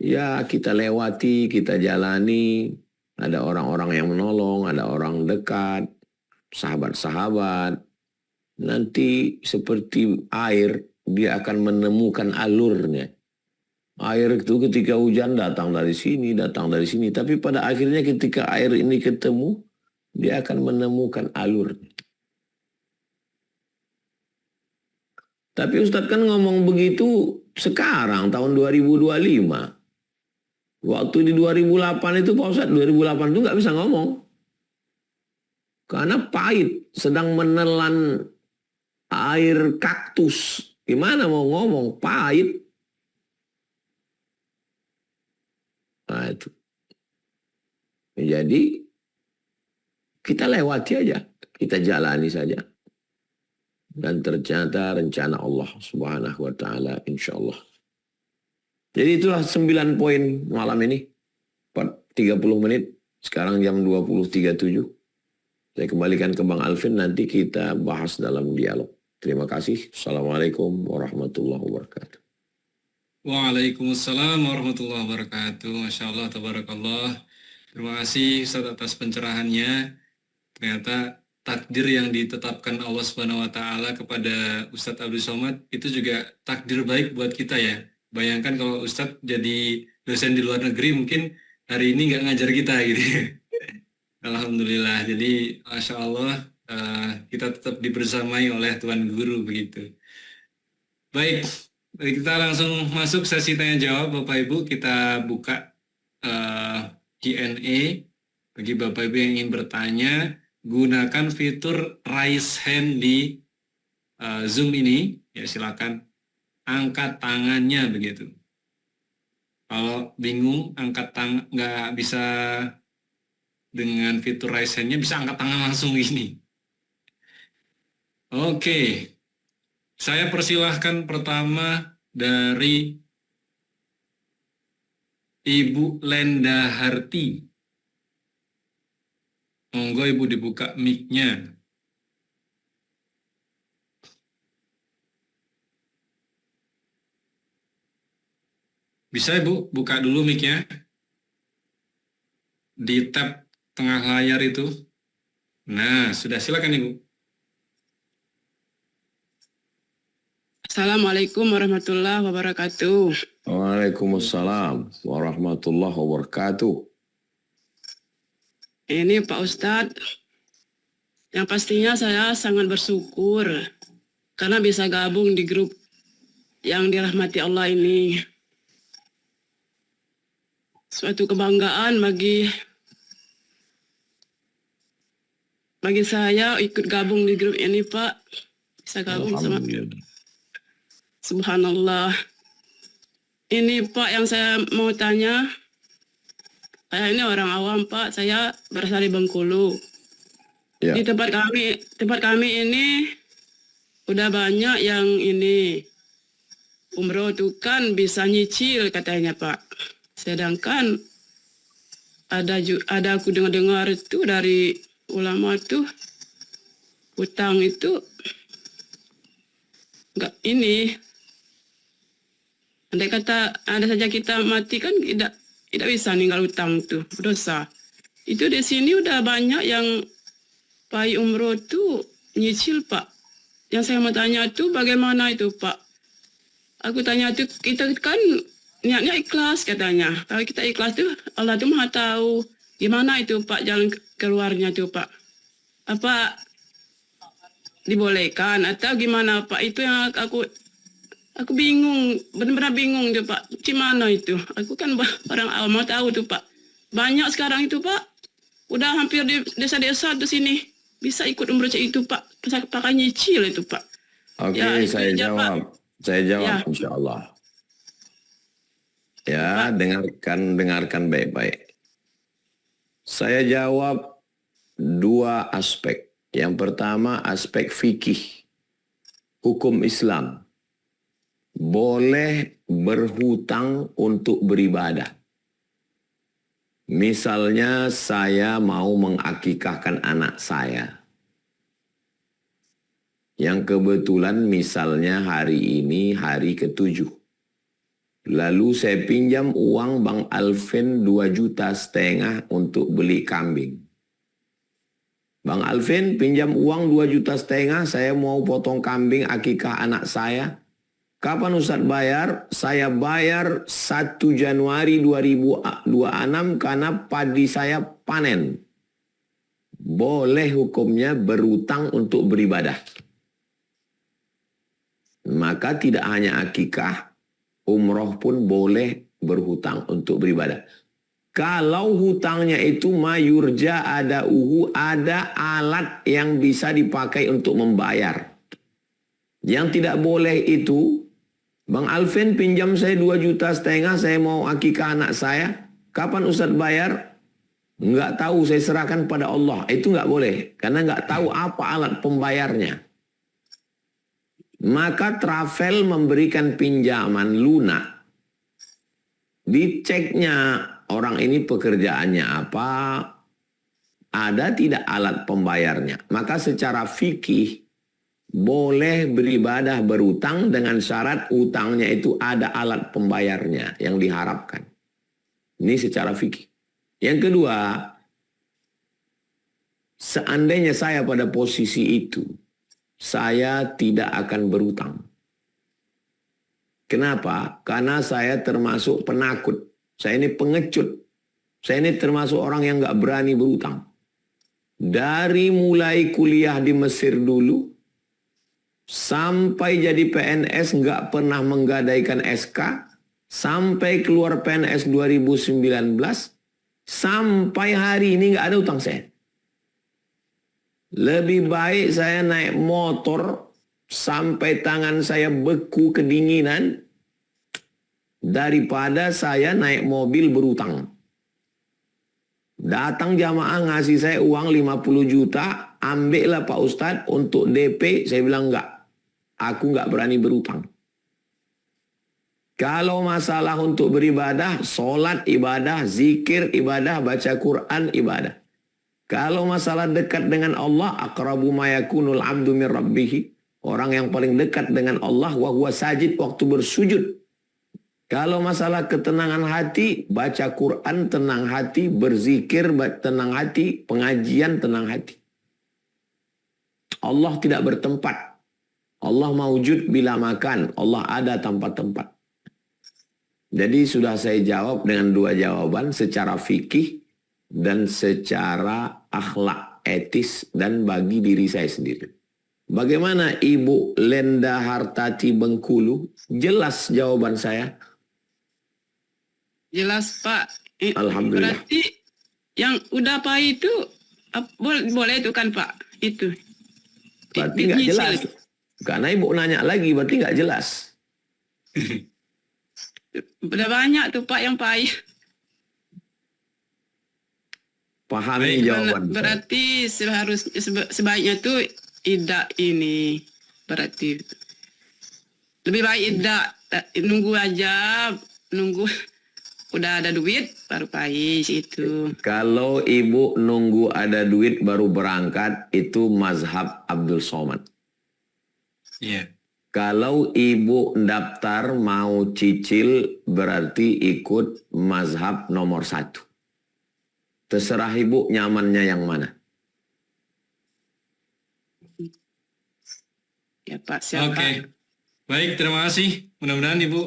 Speaker 3: ya kita lewati, kita jalani. Ada orang-orang yang menolong, ada orang dekat, sahabat-sahabat. Nanti seperti air, dia akan menemukan alurnya. Air itu ketika hujan datang dari sini, tapi pada akhirnya ketika air ini ketemu, dia akan menemukan alur. Tapi Ustadz kan ngomong begitu sekarang, tahun 2025. Waktu di 2008 itu Pak Ustadz, 2008 itu nggak bisa ngomong. Karena pahit, sedang menelan air kaktus. Gimana mau ngomong, pahit. Nah itu. Jadi kita lewati aja, kita jalani saja. Dan ternyata rencana Allah Subhanahu wa taala insyaallah. Jadi itulah 9 poin malam ini. 30 menit, sekarang jam 20.37. Saya kembalikan ke Bang Alvin, nanti kita bahas dalam dialog. Terima kasih. Assalamualaikum warahmatullahi wabarakatuh.
Speaker 1: Waalaikumsalam warahmatullahi wabarakatuh. Masya Allah, tabarakallah. Terima kasih Ustaz atas pencerahannya. Ternyata takdir yang ditetapkan Allah Subhanahu wa taala kepada Ustadz Abdul Somad itu juga takdir baik buat kita ya. Bayangkan kalau Ustadz jadi dosen di luar negeri, mungkin hari ini nggak ngajar kita gitu. Alhamdulillah. Jadi Masya Allah, kita tetap dibersamai oleh Tuhan Guru begitu. Baik, kita langsung masuk sesi tanya jawab Bapak Ibu. Kita buka Q&A bagi Bapak Ibu yang ingin bertanya. Gunakan fitur raise hand di Zoom ini, ya silakan angkat tangannya begitu. Kalau bingung angkat tangan nggak bisa dengan fitur raise hand-nya, bisa angkat tangan langsung ini. Oke. Saya persilahkan pertama dari Ibu Lenda Harti. Monggo Ibu dibuka mic-nya. Bisa Ibu buka dulu mic-nya. Di tab tengah layar itu. Nah, sudah, silakan Ibu.
Speaker 2: Assalamualaikum warahmatullahi wabarakatuh.
Speaker 3: Waalaikumsalam warahmatullahi wabarakatuh.
Speaker 2: Ini Pak Ustadz, yang pastinya saya sangat bersyukur karena bisa gabung di grup yang dirahmati Allah ini. Suatu kebanggaan bagi saya ikut gabung di grup ini Pak. Bisa gabung sama Subhanallah. Ini Pak yang saya mau tanya. Saya ini orang awam Pak. Saya berasal di Bengkulu.
Speaker 3: Ya.
Speaker 2: Di tempat kami ini udah banyak yang ini umroh itu kan bisa nyicil katanya Pak. Sedangkan ada aku dengar itu dari ulama tuh hutang itu enggak ini. Andai kata ada saja kita mati kan tidak bisa ninggal hutang itu, dosa. Itu di sini udah banyak yang pai umroh tuh nyicil Pak. Yang saya mau tanya tuh bagaimana itu Pak? Aku tanya tuh kita kan niatnya ikhlas katanya. Kalau kita ikhlas tuh Allah tuh Maha tahu. Gimana itu Pak jalan keluarnya tuh Pak? Apa dibolehkan atau gimana Pak? Itu yang aku bingung, benar-benar bingung tuh Pak. Gimana itu? Aku kan orang awam mau tahu tuh Pak. Banyak sekarang itu Pak. Udah hampir di desa-desa di sini bisa ikut umroh itu Pak. Pakai nyicil itu Pak.
Speaker 3: Oke,
Speaker 2: Ya,
Speaker 3: saya jawab. Saya jawab
Speaker 2: Ya.
Speaker 3: insya Allah. Ya, dengarkan baik-baik. Saya jawab 2 aspek. Yang pertama aspek fikih, hukum Islam. Boleh berhutang untuk beribadah. Misalnya saya mau mengakikahkan anak saya. Yang kebetulan misalnya hari ini hari ke-7. Lalu saya pinjam uang Bang Alvin 2,5 juta untuk beli kambing. Bang Alvin pinjam uang 2,5 juta, saya mau potong kambing akikah anak saya. Kapan Ustaz bayar? Saya bayar 1 Januari 2026 karena padi saya panen. Boleh hukumnya berutang untuk beribadah. Maka tidak hanya akikah, umroh pun boleh berhutang untuk beribadah. Kalau hutangnya itu mayurja ada alat yang bisa dipakai untuk membayar. Yang tidak boleh itu, Bang Alvin pinjam saya 2,5 juta, saya mau akikah anak saya. Kapan Ustaz bayar? Enggak tahu, saya serahkan pada Allah. Itu enggak boleh, karena enggak tahu apa alat pembayarnya. Maka travel memberikan pinjaman lunak. Diceknya orang ini pekerjaannya apa, ada tidak alat pembayarnya. Maka secara fikih, boleh beribadah berutang dengan syarat utangnya itu ada alat pembayarnya yang diharapkan. Ini secara fikih. Yang kedua, seandainya saya pada posisi itu, saya tidak akan berutang. Kenapa? Karena saya termasuk penakut. Saya ini pengecut. Saya ini termasuk orang yang nggak berani berutang. Dari mulai kuliah di Mesir dulu, sampai jadi PNS nggak pernah menggadaikan SK, sampai keluar PNS 2019, sampai hari ini nggak ada utang saya. Lebih baik saya naik motor sampai tangan saya beku kedinginan daripada saya naik mobil berutang. Datang jamaah ngasih saya uang 50 juta, ambillah Pak Ustadz untuk DP, saya bilang enggak. Aku nggak berani berutang. Kalau masalah untuk beribadah, sholat ibadah, zikir ibadah, baca Quran ibadah. Kalau masalah dekat dengan Allah, aqrabu ma yakunul abdu min rabbih. Orang yang paling dekat dengan Allah, wa huwa sajid, waktu bersujud. Kalau masalah ketenangan hati, baca Quran tenang hati, berzikir tenang hati, pengajian tenang hati. Allah tidak bertempat. Allah mawjud bila makan, Allah ada tanpa tempat. Jadi sudah saya jawab dengan 2 jawaban, secara fikih dan secara akhlak etis dan bagi diri saya sendiri. Bagaimana Ibu Lenda Hartati Bengkulu? Jelas jawaban saya.
Speaker 2: Jelas Pak.
Speaker 3: Alhamdulillah.
Speaker 2: Berarti yang udah Pak itu boleh itu kan Pak? Itu.
Speaker 3: Berarti nggak jelas. Karena Ibu nanya lagi, berarti nggak jelas.
Speaker 2: Udah banyak tuh Pak yang payah.
Speaker 3: Pahami jawaban saya.
Speaker 2: Berarti sebaiknya tuh idak ini. Berarti lebih baik idak, nunggu aja, nunggu udah ada duit baru payah itu.
Speaker 3: Kalau Ibu nunggu ada duit baru berangkat, itu mazhab Abdul Somad.
Speaker 1: Iya.
Speaker 3: Kalau Ibu daftar mau cicil, berarti ikut mazhab nomor 1. Terserah Ibu nyamannya yang mana.
Speaker 2: Ya Pak, siapa?
Speaker 1: Oke. Baik, terima kasih. Mudah-mudahan Ibu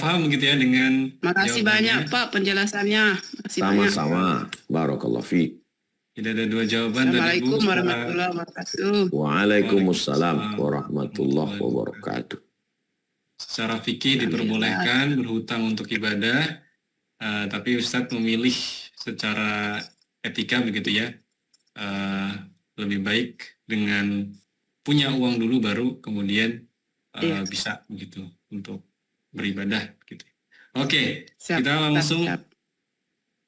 Speaker 1: paham gitu ya dengan
Speaker 2: Makasih
Speaker 1: jawabannya.
Speaker 2: banyak Pak penjelasannya. Makasih banyak.
Speaker 3: Sama-sama. Barakallah fiik.
Speaker 1: Tidak ada 2 jawaban tadi Ibu.
Speaker 2: Assalamualaikum warahmatullahi wabarakatuh.
Speaker 3: Waalaikumsalam warahmatullahi wabarakatuh.
Speaker 1: Secara fikih diperbolehkan berhutang untuk ibadah, tapi Ustadz memilih secara etika begitu ya, lebih baik dengan punya uang dulu baru kemudian bisa begitu untuk beribadah gitu. Oke,
Speaker 2: Siap,
Speaker 1: kita langsung
Speaker 2: siap.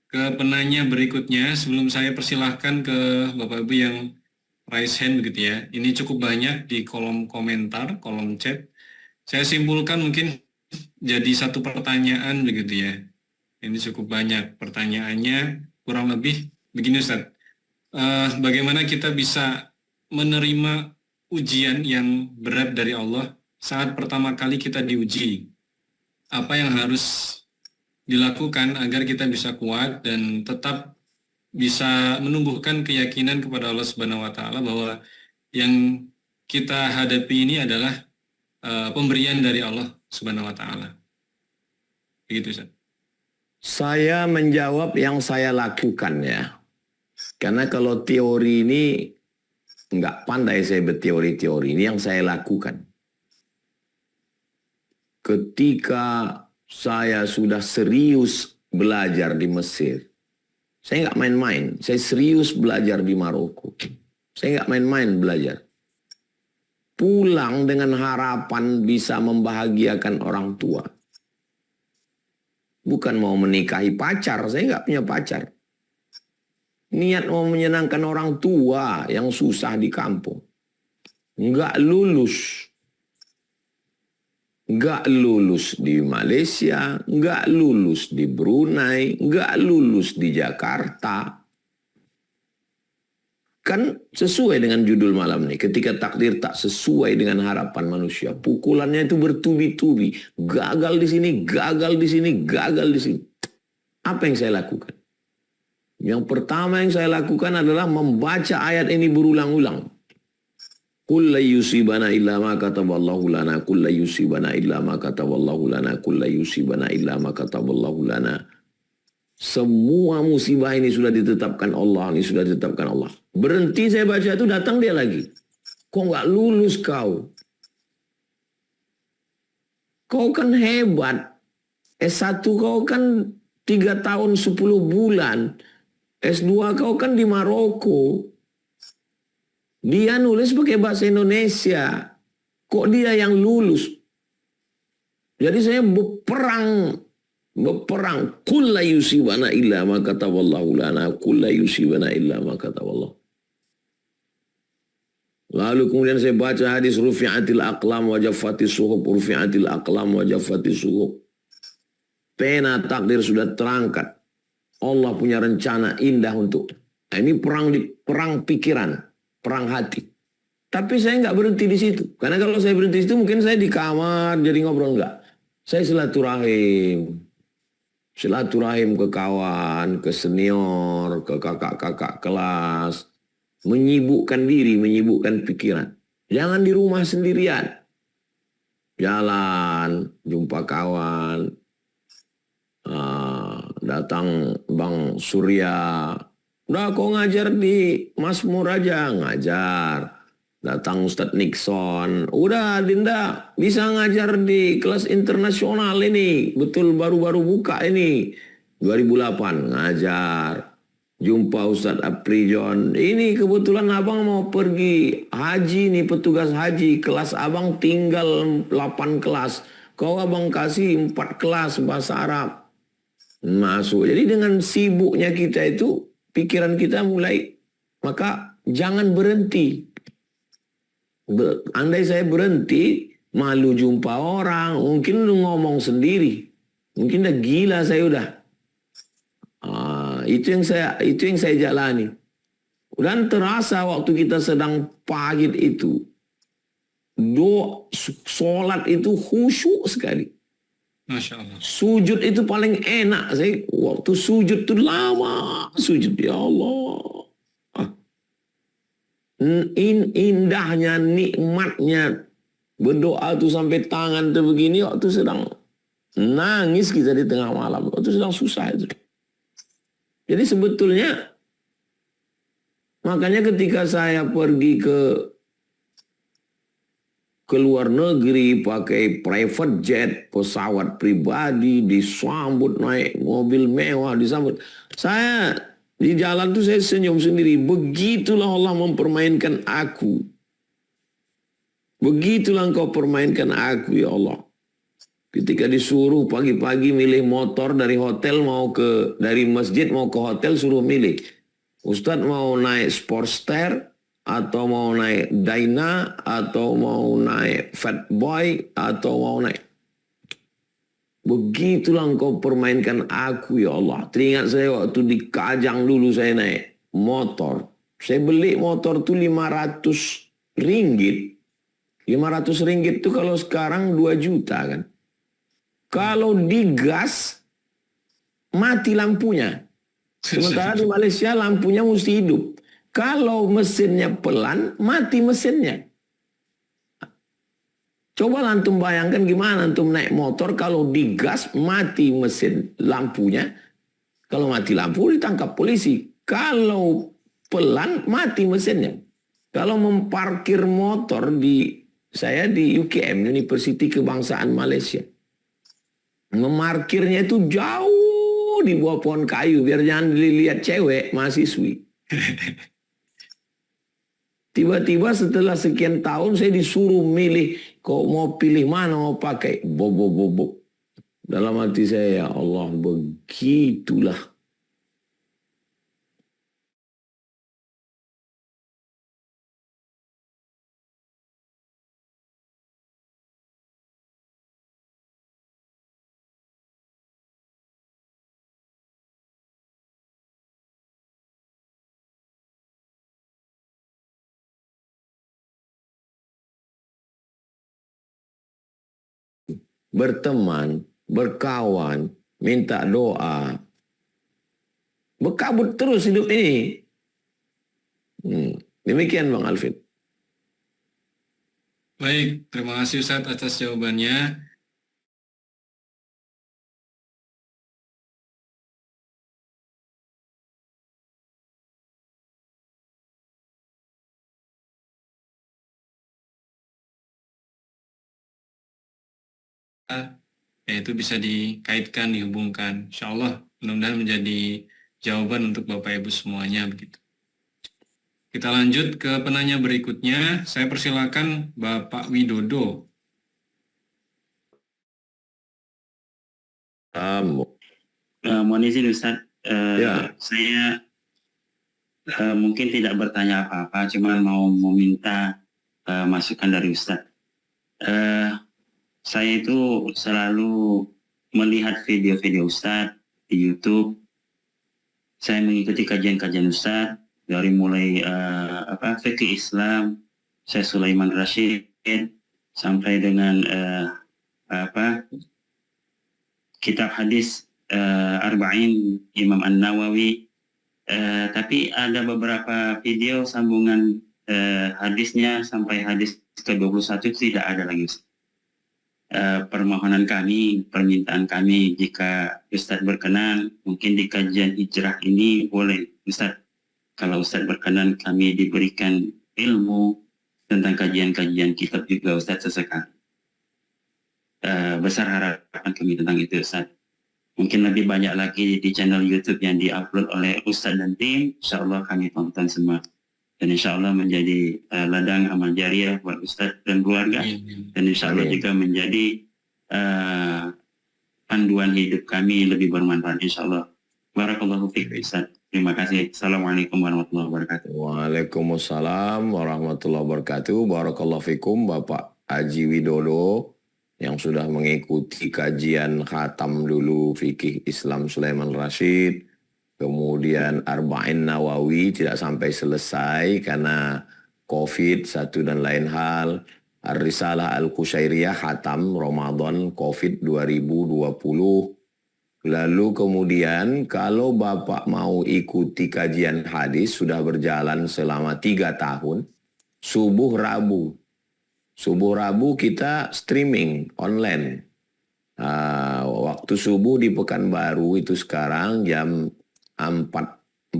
Speaker 1: ke penanya berikutnya. Sebelum saya persilahkan ke Bapak Ibu yang raise hand begitu ya. Ini cukup banyak di kolom komentar, kolom chat. Saya simpulkan mungkin jadi satu pertanyaan begitu ya. Ini cukup banyak pertanyaannya. kurang lebih begini Ustaz. Bagaimana kita bisa menerima ujian yang berat dari Allah saat pertama kali kita diuji? Apa yang harus dilakukan agar kita bisa kuat dan tetap bisa menumbuhkan keyakinan kepada Allah Subhanahu wa taala bahwa yang kita hadapi ini adalah pemberian dari Allah Subhanahu wa taala. Begitu Ustaz.
Speaker 3: Saya menjawab yang saya lakukan ya. Karena kalau teori ini nggak pandai saya berteori-teori, ini yang saya lakukan. Ketika saya sudah serius belajar di Mesir, saya nggak main-main, saya serius belajar di Maroko. Saya nggak main-main belajar. Pulang dengan harapan bisa membahagiakan orang tua. Bukan mau menikahi pacar, saya nggak punya pacar. Niat mau menyenangkan orang tua yang susah di kampung. Nggak lulus. Nggak lulus di Malaysia, nggak lulus di Brunei, nggak lulus di Jakarta. Kan sesuai dengan judul malam ini. Ketika takdir tak sesuai dengan harapan manusia. Pukulannya itu bertubi-tubi. Gagal di sini, gagal di sini, gagal di sini. Apa yang saya lakukan? Yang pertama yang saya lakukan adalah membaca ayat ini berulang-ulang. Qul la yusibana illa ma kataballahu lana, qul la yusibana illa ma kataballahu lana, qul la yusibana illa ma kataballahu lana. Semua musibah ini sudah ditetapkan Allah, ini sudah ditetapkan Allah. Berhenti saya baca itu, datang dia lagi. Kok nggak lulus kau? Kau kan hebat. S1 kau kan 3 tahun 10 bulan. S2 kau kan di Maroko. Dia nulis pakai bahasa Indonesia. Kok dia yang lulus? Jadi saya berperang. Qul la yusibana illa ma kataballahu lana, qul la yusibana illa ma kataballahu. Lalu kemudian saya baca hadis rufi'atil aqlam wa jaffatis suhuf, rufi'atil aqlam wa jaffatis suhuf. Pena takdir sudah terangkat. Allah punya rencana indah untuk. Nah, ini perang pikiran, perang hati. Tapi saya nggak berhenti di situ. Karena kalau saya berhenti di situ mungkin saya di kamar jadi ngobrol, enggak. Saya silaturahim. Silaturahim ke kawan, ke senior, ke kakak-kakak kelas. Menyibukkan diri, menyibukkan pikiran. Jangan di rumah sendirian. Jalan, jumpa kawan. Datang Bang Surya. Udah kau ngajar di Masmur aja, ngajar. Datang Ustadz Nixon. Udah Dinda bisa ngajar di kelas internasional ini. Betul baru-baru buka ini. 2008 ngajar. Jumpa Ustadz Aprijon. Ini kebetulan abang mau pergi haji nih, petugas haji. Kelas abang tinggal 8 kelas. Kau abang kasih 4 kelas bahasa Arab. Masuk. Jadi dengan sibuknya kita itu, pikiran kita mulai. Maka jangan berhenti. Andai saya berhenti, malu jumpa orang, mungkin lu ngomong sendiri, mungkin udah gila saya udah. Itu yang saya jalani. Dan terasa waktu kita sedang pahit itu, sholat itu khusyuk sekali.
Speaker 1: Masya Allah.
Speaker 3: Sujud itu paling enak. Saya waktu sujud itu lama sujud, ya Allah. Indahnya, nikmatnya berdoa tuh sampai tangan tuh begini waktu sedang nangis kita di tengah malam, waktu sedang susah itu. Jadi sebetulnya makanya ketika saya pergi ke luar negeri pakai private jet, pesawat pribadi, disambut naik mobil mewah, disambut. Saya di jalan tuh saya senyum sendiri. Begitulah Allah mempermainkan aku. Begitulah engkau permainkan aku, ya Allah. Ketika disuruh pagi-pagi milih motor dari hotel dari masjid mau ke hotel, suruh milih. Ustadz mau naik Sportster, atau mau naik Dyna, atau mau naik Fatboy, atau mau naik. Begitulah engkau permainkan aku ya Allah. Teringat saya waktu di Kajang dulu saya naik motor. Saya beli motor tuh 500 ringgit. 500 ringgit tuh kalau sekarang 2 juta kan. Kalau digas, mati lampunya. Sementara di Malaysia lampunya mesti hidup. Kalau mesinnya pelan, mati mesinnya. Coba antum bayangkan gimana antum naik motor kalau digas mati mesin lampunya. Kalau mati lampu ditangkap polisi. Kalau pelan mati mesinnya. Kalau memparkir motor saya di UKM, University Kebangsaan Malaysia. Memarkirnya itu jauh di bawah pohon kayu biar jangan dilihat cewek mahasiswi. Tiba-tiba setelah sekian tahun saya disuruh milih, kok mau pilih mana mau pakai bobo. Dalam hati saya, ya Allah, begitulah. Berteman, berkawan, minta doa. Berkabut terus hidup ini. Demikian Bang Alvin.
Speaker 1: Baik, terima kasih Ustadz atas jawabannya. Yaitu bisa dikaitkan, dihubungkan. Insya Allah mudah-mudahan menjadi jawaban untuk Bapak Ibu semuanya begitu. Kita lanjut ke penanya berikutnya. Saya persilakan Bapak Widodo.
Speaker 4: Mohon izin Ustaz,
Speaker 3: Ya.
Speaker 4: saya mungkin tidak bertanya apa-apa, cuma mau meminta masukan dari Ustaz. Saya itu selalu melihat video-video Ustaz di YouTube. Saya mengikuti kajian-kajian Ustaz dari mulai fikih Islam, saya Sulaiman Rashid, sampai dengan kitab hadis Arba'in Imam An-Nawawi. Tapi ada beberapa video sambungan hadisnya sampai hadis ke-21 tidak ada lagi Ustaz. Permohonan kami, permintaan kami, jika Ustadz berkenan, mungkin di kajian hijrah ini boleh Ustadz, kalau Ustadz berkenan kami diberikan ilmu tentang kajian-kajian kitab juga Ustadz sesekali. Besar harapan kami tentang itu Ustadz. Mungkin lebih banyak lagi di channel YouTube yang diupload oleh Ustadz dan tim, insya Allah kami tonton semua. Dan insya Allah menjadi ladang amal jariah buat Ustadz dan keluarga. Dan insya Allah juga menjadi panduan hidup kami lebih bermanfaat insya Allah. Barakallahu fiik Ustadz. Terima kasih. Assalamualaikum warahmatullahi wabarakatuh.
Speaker 3: Waalaikumsalam warahmatullahi wabarakatuh. Barakallahu fikum Bapak Haji Widodo yang sudah mengikuti kajian khatam dulu fikih Islam Sulaiman Rashid. Kemudian Arba'in Nawawi tidak sampai selesai karena COVID satu dan lain hal. Ar-Risalah Al-Qushairiyah Hatam Ramadan COVID 2020. Lalu kemudian kalau Bapak mau ikuti kajian hadis sudah berjalan selama 3 tahun. Subuh Rabu. Subuh Rabu kita streaming online. Waktu subuh di Pekanbaru itu sekarang jam 4.40,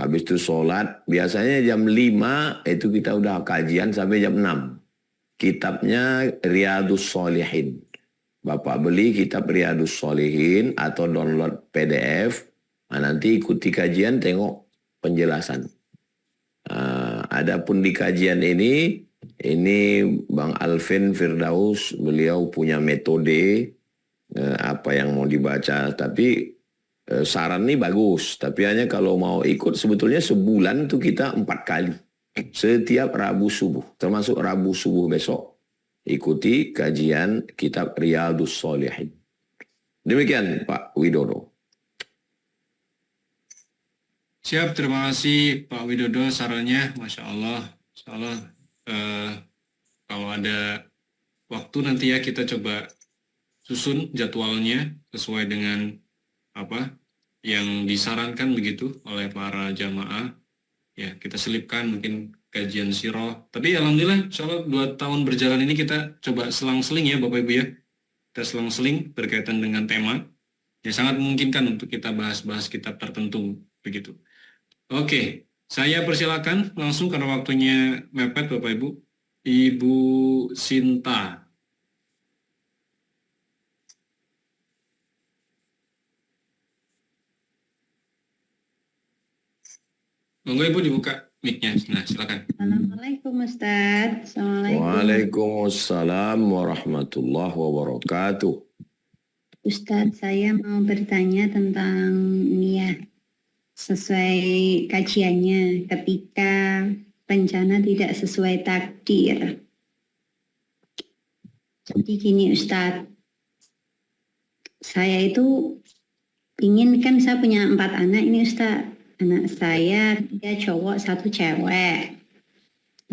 Speaker 3: habis itu sholat, biasanya jam 5 itu kita udah kajian sampai jam 6. Kitabnya Riyadus Shalihin. Bapak beli kitab Riyadus Shalihin atau download PDF, nanti ikuti kajian tengok penjelasan. Adapun di kajian ini Bang Alvin Firdaus, beliau punya metode apa yang mau dibaca, tapi saran ini bagus, tapi hanya kalau mau ikut sebetulnya sebulan tuh kita 4 kali. Setiap Rabu subuh, termasuk Rabu subuh besok. ikuti kajian kitab Riyadhus Shalihin. Demikian Pak Widodo.
Speaker 1: Siap, terima kasih Pak Widodo sarannya, Masya Allah. Insya Allah, kalau ada waktu nanti ya kita coba susun jadwalnya sesuai dengan apa yang disarankan begitu oleh para jamaah. Ya, kita selipkan mungkin kajian sirah. Tapi alhamdulillah, insya Allah 2 tahun berjalan ini kita coba selang-seling ya Bapak Ibu ya. Kita selang-seling berkaitan dengan tema. Ya sangat memungkinkan untuk kita bahas-bahas kitab tertentu begitu. Oke, saya persilakan langsung karena waktunya mepet Bapak Ibu. Ibu Sinta. Monggo Ibu dibuka mic-nya. Nah, silakan.
Speaker 5: Assalamualaikum Ustaz. Assalamualaikum.
Speaker 3: Waalaikumsalam warahmatullahi wabarakatuh.
Speaker 5: Ustaz, saya mau bertanya tentang niat sesuai kajiannya ketika rencana tidak sesuai takdir. Jadi gini Ustaz, saya itu ingin, kan saya punya 4 anak ini Ustaz. Anak saya 3 cowok, 1 cewek.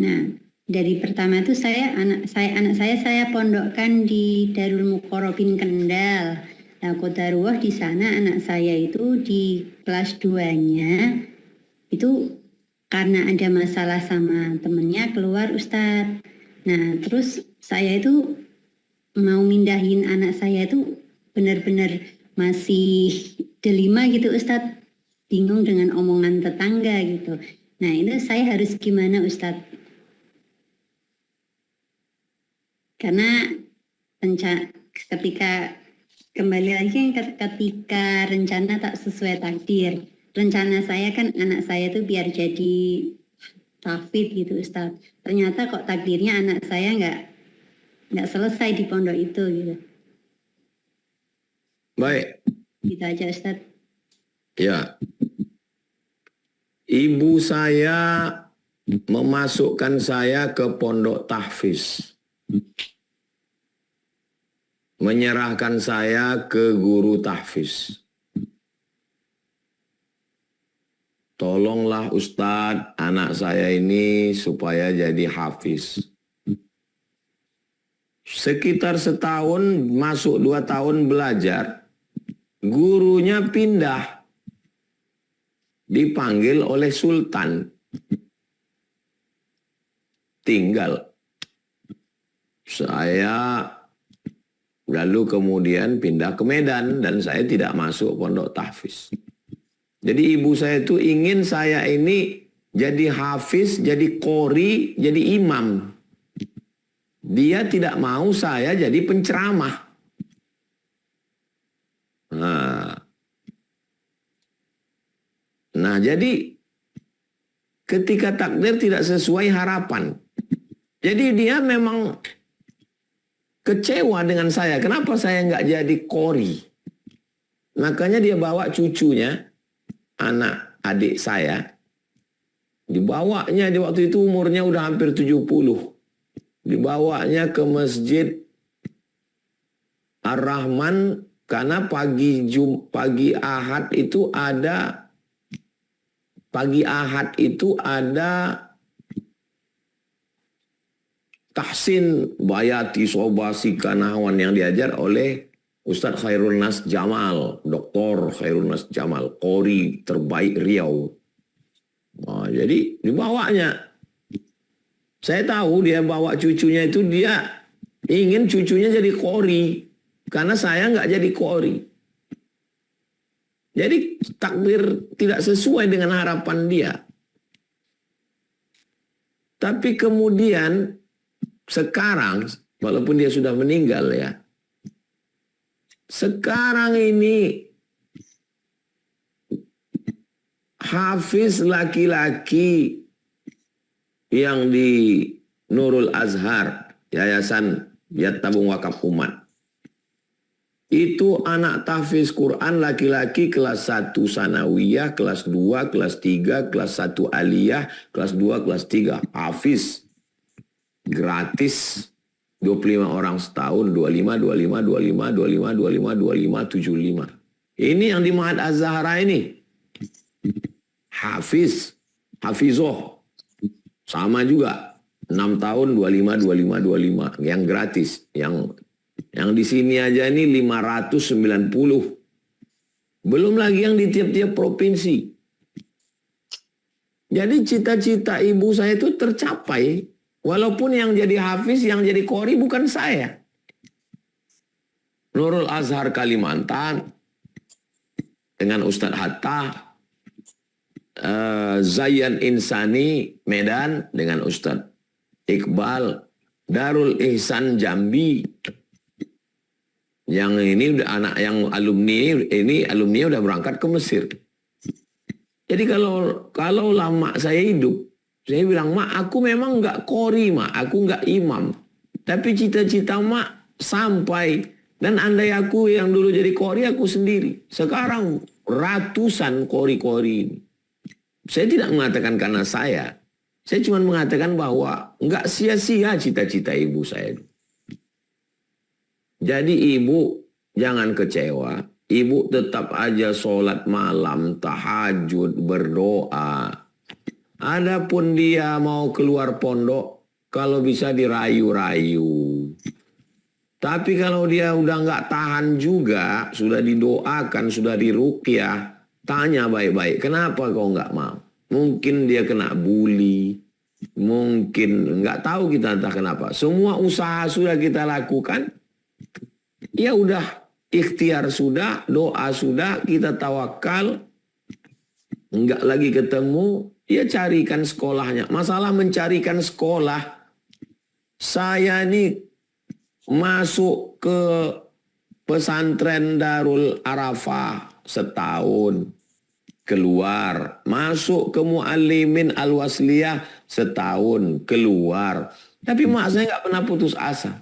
Speaker 5: Nah, dari pertama itu anak saya pondokkan di Darul Muqarrabin Kendal. Nah, qadarullah di sana anak saya itu di kelas 2-nya itu karena ada masalah sama temennya keluar Ustadz. Nah, terus saya itu mau mindahin anak saya itu benar-benar masih delima gitu Ustadz. Bingung dengan omongan tetangga gitu. Nah, itu saya harus gimana Ustadz? Karena ketika kembali lagi ketika rencana tak sesuai takdir. Rencana saya kan anak saya tuh biar jadi tahfidz gitu Ustadz. Ternyata kok takdirnya anak saya nggak selesai di pondok itu gitu.
Speaker 3: Baik.
Speaker 5: Gitu aja Ustadz.
Speaker 3: Ya. Ibu saya memasukkan saya ke pondok tahfiz. Menyerahkan saya ke guru tahfiz. Tolonglah Ustadz anak saya ini supaya jadi hafiz. Sekitar setahun, masuk 2 tahun belajar, gurunya pindah. Dipanggil oleh sultan. Tinggal. Saya lalu kemudian pindah ke Medan dan saya tidak masuk pondok tahfiz. Jadi ibu saya itu ingin saya ini jadi hafiz, jadi qori, jadi imam. Dia tidak mau saya jadi penceramah. Nah, jadi ketika takdir tidak sesuai harapan. Jadi dia memang kecewa dengan saya. Kenapa saya nggak jadi qori? Makanya dia bawa cucunya, anak adik saya. Dibawanya di waktu itu umurnya udah hampir 70. Dibawanya ke Masjid Ar-Rahman karena pagi Ahad itu ada tahsin bayati sobasi kanawan yang diajar oleh Ustadz Khairul Nas Jamal, Dr. Khairul Nas Jamal, qori terbaik Riau. Nah, jadi dibawanya. Saya tahu dia bawa cucunya itu, dia ingin cucunya jadi qori karena saya nggak jadi qori. Jadi takdir tidak sesuai dengan harapan dia. Tapi kemudian sekarang, walaupun dia sudah meninggal ya, sekarang ini hafiz laki-laki yang di Nurul Azhar, Yayasan Yat Tabung Wakaf Umat. Itu anak tahfiz Quran laki-laki kelas 1 sanawiyah, kelas 2, kelas 3, kelas 1 aliyah, kelas 2, kelas 3. Hafiz. Gratis. 25 orang setahun, 25, 25, 25, 25, 25, 25, 75. Ini yang di Ma'had Az-Zahra ini. Hafizoh. Sama juga. 6 tahun, 25, 25, 25. Yang gratis. Yang di sini aja ini 590. Belum lagi yang di tiap-tiap provinsi. Jadi cita-cita ibu saya itu tercapai. Walaupun yang jadi hafiz, yang jadi qori bukan saya. Nurul Azhar Kalimantan dengan Ustadz Hatta, Zayan Insani Medan dengan Ustadz Iqbal, Darul Ihsan Jambi. Yang ini udah anak yang alumni udah berangkat ke Mesir. Jadi kalau lama saya hidup, saya bilang, Mak, aku memang nggak qori, Mak. Aku nggak imam. Tapi cita-cita Mak sampai. Dan andai aku yang dulu jadi qori, aku sendiri. Sekarang ratusan qori-qori ini. Saya tidak mengatakan karena saya. Saya cuma mengatakan bahwa nggak sia-sia cita-cita ibu saya. Jadi ibu jangan kecewa. Ibu tetap aja sholat malam, tahajud, berdoa. Adapun dia mau keluar pondok, kalau bisa dirayu-rayu. Tapi kalau dia udah nggak tahan juga, sudah didoakan, sudah diruqyah, tanya baik-baik, kenapa kau nggak mau? Mungkin dia kena bully, mungkin nggak tahu kita entah kenapa. Semua usaha sudah kita lakukan, ya udah ikhtiar sudah, doa sudah, kita tawakal, nggak lagi ketemu. Ya carikan sekolahnya. Masalah mencarikan sekolah. Saya ini masuk ke pesantren Darul Arafah setahun. Keluar. Masuk ke Muallimin Al-Wasliyah setahun. Keluar. Tapi mak saya nggak pernah putus asa.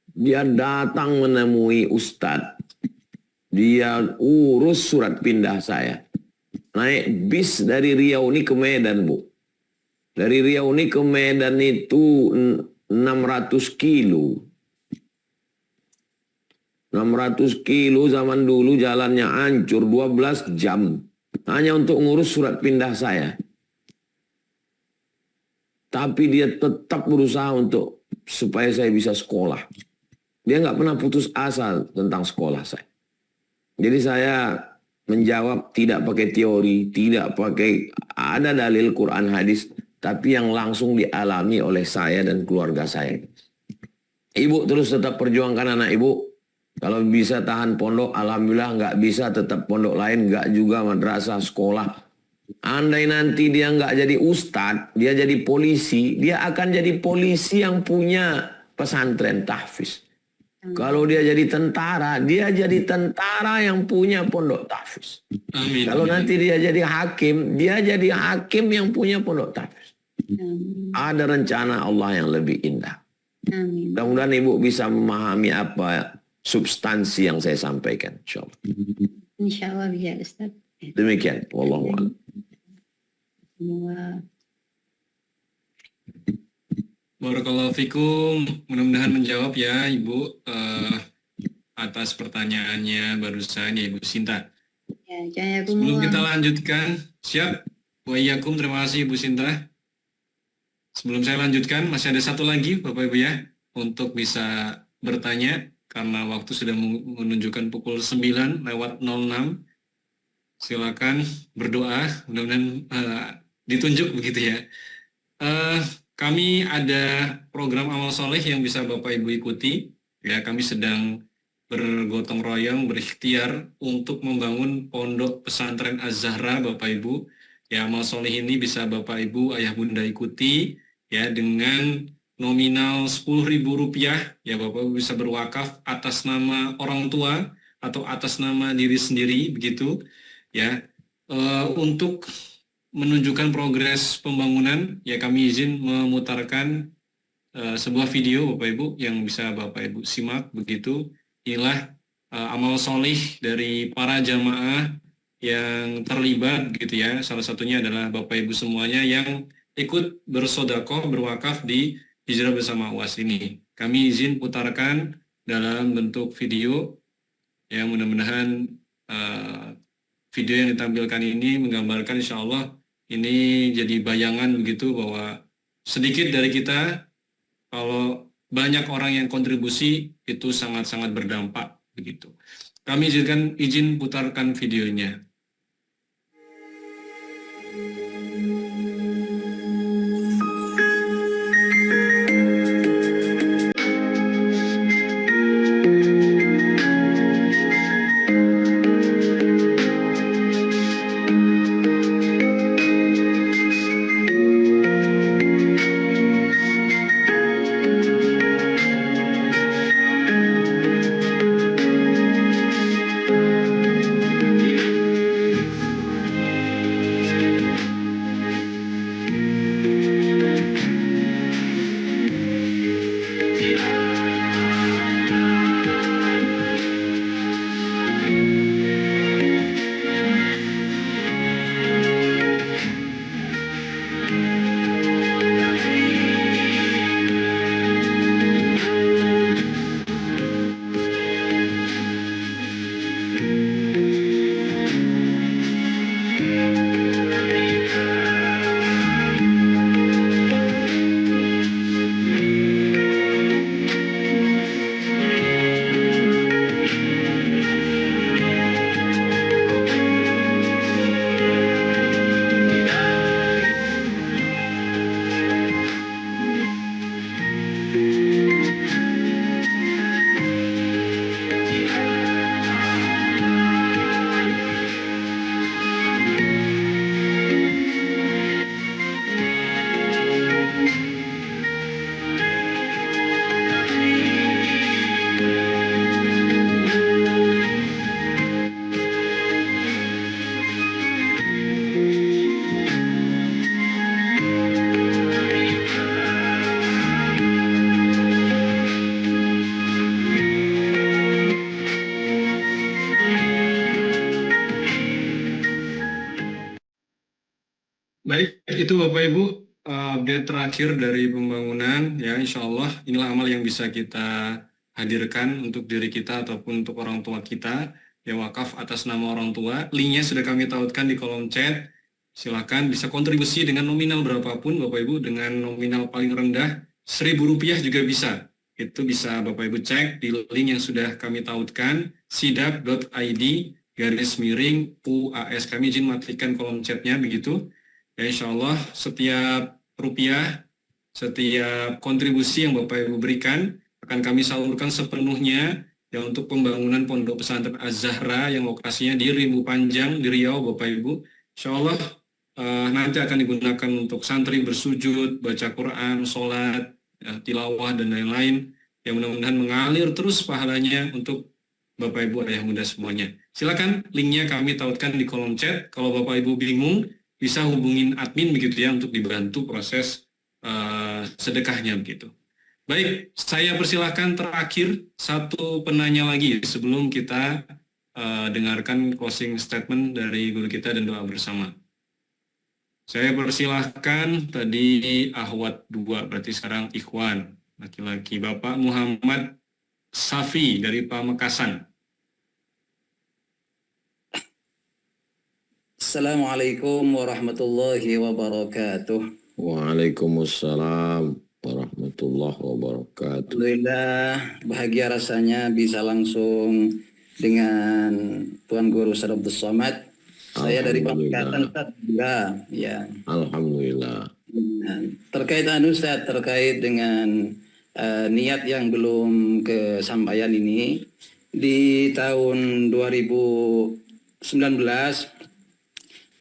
Speaker 3: Dia datang menemui Ustadz. Dia urus surat pindah saya. Naik bis dari Riau ini ke Medan, Bu. Dari Riau ini ke Medan itu 600 kilo. 600 kilo zaman dulu jalannya hancur 12 jam. Hanya untuk ngurus surat pindah saya. Tapi dia tetap berusaha untuk supaya saya bisa sekolah. Dia nggak pernah putus asa tentang sekolah saya. Jadi saya menjawab tidak pakai teori, tidak pakai ada dalil Quran hadis, tapi yang langsung dialami oleh saya dan keluarga saya. Ibu terus tetap perjuangkan anak ibu. Kalau bisa tahan pondok, alhamdulillah. Nggak bisa tetap pondok lain, nggak juga madrasah, sekolah. Andai nanti dia nggak jadi ustadz, dia jadi polisi, dia akan jadi polisi yang punya pesantren tahfiz. Kalau dia jadi tentara, dia jadi tentara yang punya pondok tahfiz.
Speaker 1: Amin.
Speaker 3: Kalau nanti dia jadi hakim, dia jadi hakim yang punya pondok tahfiz. Ada rencana Allah yang lebih indah. Mudah-mudahan ibu bisa memahami apa substansi yang saya sampaikan. InsyaAllah.
Speaker 5: InsyaAllah bisa, Ustaz.
Speaker 3: Demikian. Wallahu a'lam.
Speaker 1: Barakallahu fikum. Mudah-mudahan menjawab ya Ibu atas pertanyaannya barusan ya Ibu Sinta.
Speaker 5: Ya,
Speaker 1: Sebelum kita lanjutkan, siap? Wa iyyakum, terima kasih Ibu Sinta. Sebelum saya lanjutkan, masih ada satu lagi Bapak Ibu ya, untuk bisa bertanya, karena waktu sudah menunjukkan pukul 9:06. Silakan berdoa, mudah-mudahan ditunjuk begitu ya. Kami ada program amal soleh yang bisa Bapak Ibu ikuti. Ya, kami sedang bergotong royong, berikhtiar untuk membangun pondok pesantren Az-Zahra, Bapak Ibu. Ya, amal soleh ini bisa Bapak Ibu, Ayah Bunda ikuti ya dengan nominal Rp10.000. Ya, Bapak Ibu bisa berwakaf atas nama orang tua atau atas nama diri sendiri begitu. Ya, untuk menunjukkan progres pembangunan, ya kami izin memutarkan sebuah video Bapak Ibu yang bisa Bapak Ibu simak begitu. Inilah amal solih dari para jamaah yang terlibat gitu ya. Salah satunya adalah Bapak Ibu semuanya yang ikut bersodakoh, berwakaf di Hijrah Bersama UAS ini. Kami izin putarkan dalam bentuk video yang mudah-mudahan video yang ditampilkan ini menggambarkan insya Allah ini jadi bayangan begitu bahwa sedikit dari kita, kalau banyak orang yang kontribusi itu sangat-sangat berdampak begitu. Kami izin putarkan videonya. Baik, itu Bapak Ibu update terakhir dari pembangunan ya, insya Allah inilah amal yang bisa kita hadirkan untuk diri kita ataupun untuk orang tua kita yang wakaf atas nama orang tua. Linknya sudah kami tautkan di kolom chat. Silakan bisa kontribusi dengan nominal berapapun Bapak Ibu, dengan nominal paling rendah Rp1.000 juga bisa. Itu bisa Bapak Ibu cek di link yang sudah kami tautkan, sidak.id/UAS. Kami izin matikan kolom chatnya begitu. Ya, insya Allah setiap rupiah, setiap kontribusi yang Bapak Ibu berikan akan kami salurkan sepenuhnya ya untuk pembangunan Pondok Pesantren Az-Zahra yang lokasinya di Rimbu Panjang di Riau Bapak Ibu. Insya Allah nanti akan digunakan untuk santri bersujud, baca Quran, sholat, ya, tilawah dan lain-lain yang mudah-mudahan mengalir terus pahalanya untuk Bapak Ibu ayah muda semuanya. Silakan linknya kami tautkan di kolom chat. Kalau Bapak Ibu bingung bisa hubungin admin begitu ya untuk dibantu proses sedekahnya begitu. Baik, saya persilahkan terakhir satu penanya lagi sebelum kita dengarkan closing statement dari guru kita dan doa bersama. Saya persilahkan tadi Ahwat 2, berarti sekarang Ikhwan, laki-laki, Bapak Muhammad Safi dari Pamekasan.
Speaker 6: Assalamualaikum warahmatullahi wabarakatuh.
Speaker 3: Waalaikumsalam warahmatullahi wabarakatuh.
Speaker 6: Alhamdulillah, bahagia rasanya bisa langsung dengan Tuan Guru Ustaz Abdul Somad. Saya dari Pamekasan juga, ya.
Speaker 3: Alhamdulillah.
Speaker 6: Terkait Ustaz, terkait dengan niat yang belum kesampaian ini, di tahun 2019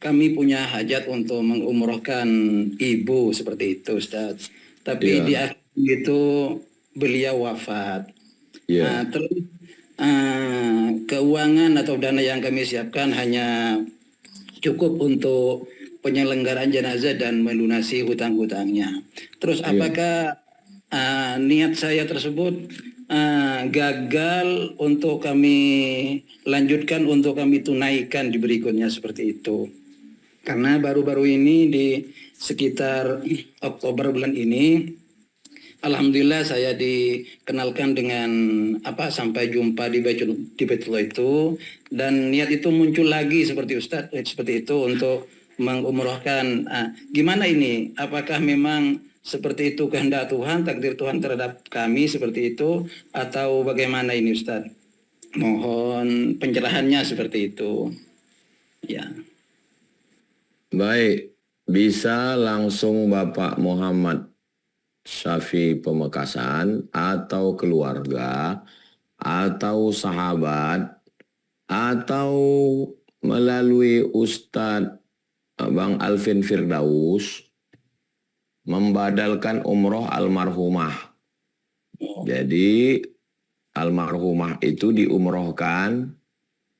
Speaker 6: kami punya hajat untuk mengumrohkan ibu seperti itu, Ustaz. Tapi di akhir itu beliau wafat. Nah, terus keuangan atau dana yang kami siapkan hanya cukup untuk penyelenggaraan jenazah dan melunasi hutang-hutangnya. Terus apakah niat saya tersebut gagal untuk kami lanjutkan, untuk kami tunaikan di berikutnya seperti itu? Karena baru-baru ini di sekitar Oktober bulan ini Alhamdulillah saya dikenalkan dengan sampai jumpa di Baitullah itu, dan niat itu muncul lagi seperti Ustadz seperti itu untuk mengumrohkan. Gimana ini? Apakah memang seperti itu kehendak Tuhan, takdir Tuhan terhadap kami seperti itu, atau bagaimana ini Ustadz? Mohon pencerahannya seperti itu. Ya.
Speaker 3: Baik, bisa langsung Bapak Muhammad Syafi Pemekasan atau keluarga atau sahabat atau melalui Ustadz Bang Alvin Firdaus membadalkan umroh almarhumah. Jadi almarhumah itu diumrohkan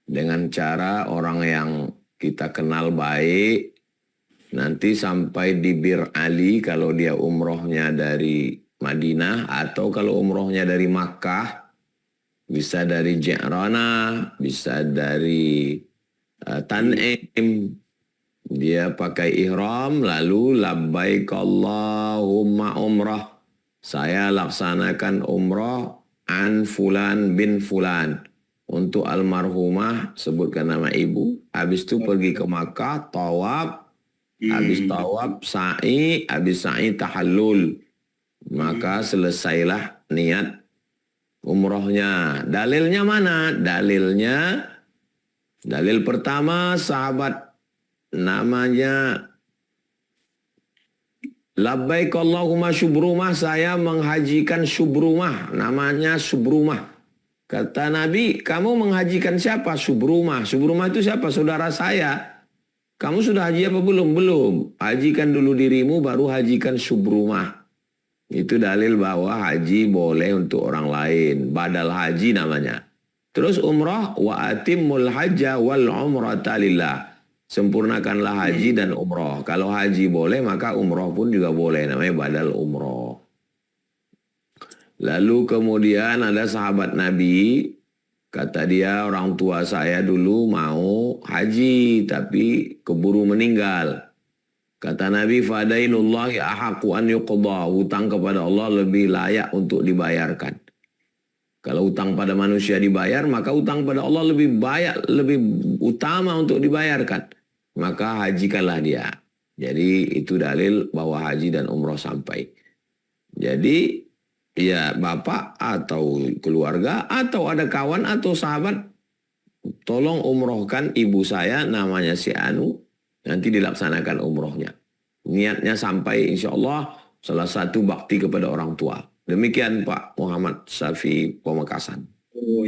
Speaker 3: dengan cara orang yang kita kenal baik. Nanti sampai di Bir Ali kalau dia umrohnya dari Madinah, atau kalau umrohnya dari Makkah, bisa dari Ji'rana, bisa dari Tan'im. Dia pakai ihram lalu labbaik Allahumma umrah. Saya laksanakan umroh an fulan bin fulan. Untuk almarhumah sebutkan nama ibu. Habis itu pergi ke Makkah, tawaf. Habis tawaf sa'i, habis sa'i tahallul. Maka selesailah niat umrohnya. Dalilnya mana? Dalil pertama sahabat namanya labbaik Allahumma syubrumah, saya menghajikan syubrumah, namanya syubrumah. Kata Nabi, kamu menghajikan siapa? Syubrumah. Syubrumah itu siapa? Saudara saya. Kamu sudah haji apa belum? Belum. Hajikan dulu dirimu, baru hajikan syubrumah. Itu dalil bahwa haji boleh untuk orang lain. Badal haji namanya. Terus umrah, wa atimmul hajja wal umrata lillah. Sempurnakanlah haji dan umrah. Kalau haji boleh, maka umrah pun juga boleh. Namanya badal umrah. Lalu kemudian ada sahabat Nabi. Kata dia, orang tua saya dulu mau haji, tapi keburu meninggal. Kata Nabi, fadainullahi ahaqu an yuqda. Hutang kepada Allah lebih layak untuk dibayarkan. Kalau hutang pada manusia dibayar, maka hutang pada Allah lebih utama untuk dibayarkan. Maka hajikanlah dia. Jadi itu dalil bahwa haji dan umroh sampai. Jadi ya bapak atau keluarga atau ada kawan atau sahabat, tolong umrohkan ibu saya namanya si Anu, nanti dilaksanakan umrohnya. Niatnya sampai insya Allah salah satu bakti kepada orang tua. Demikian Pak Muhammad Syafi Pemekasan.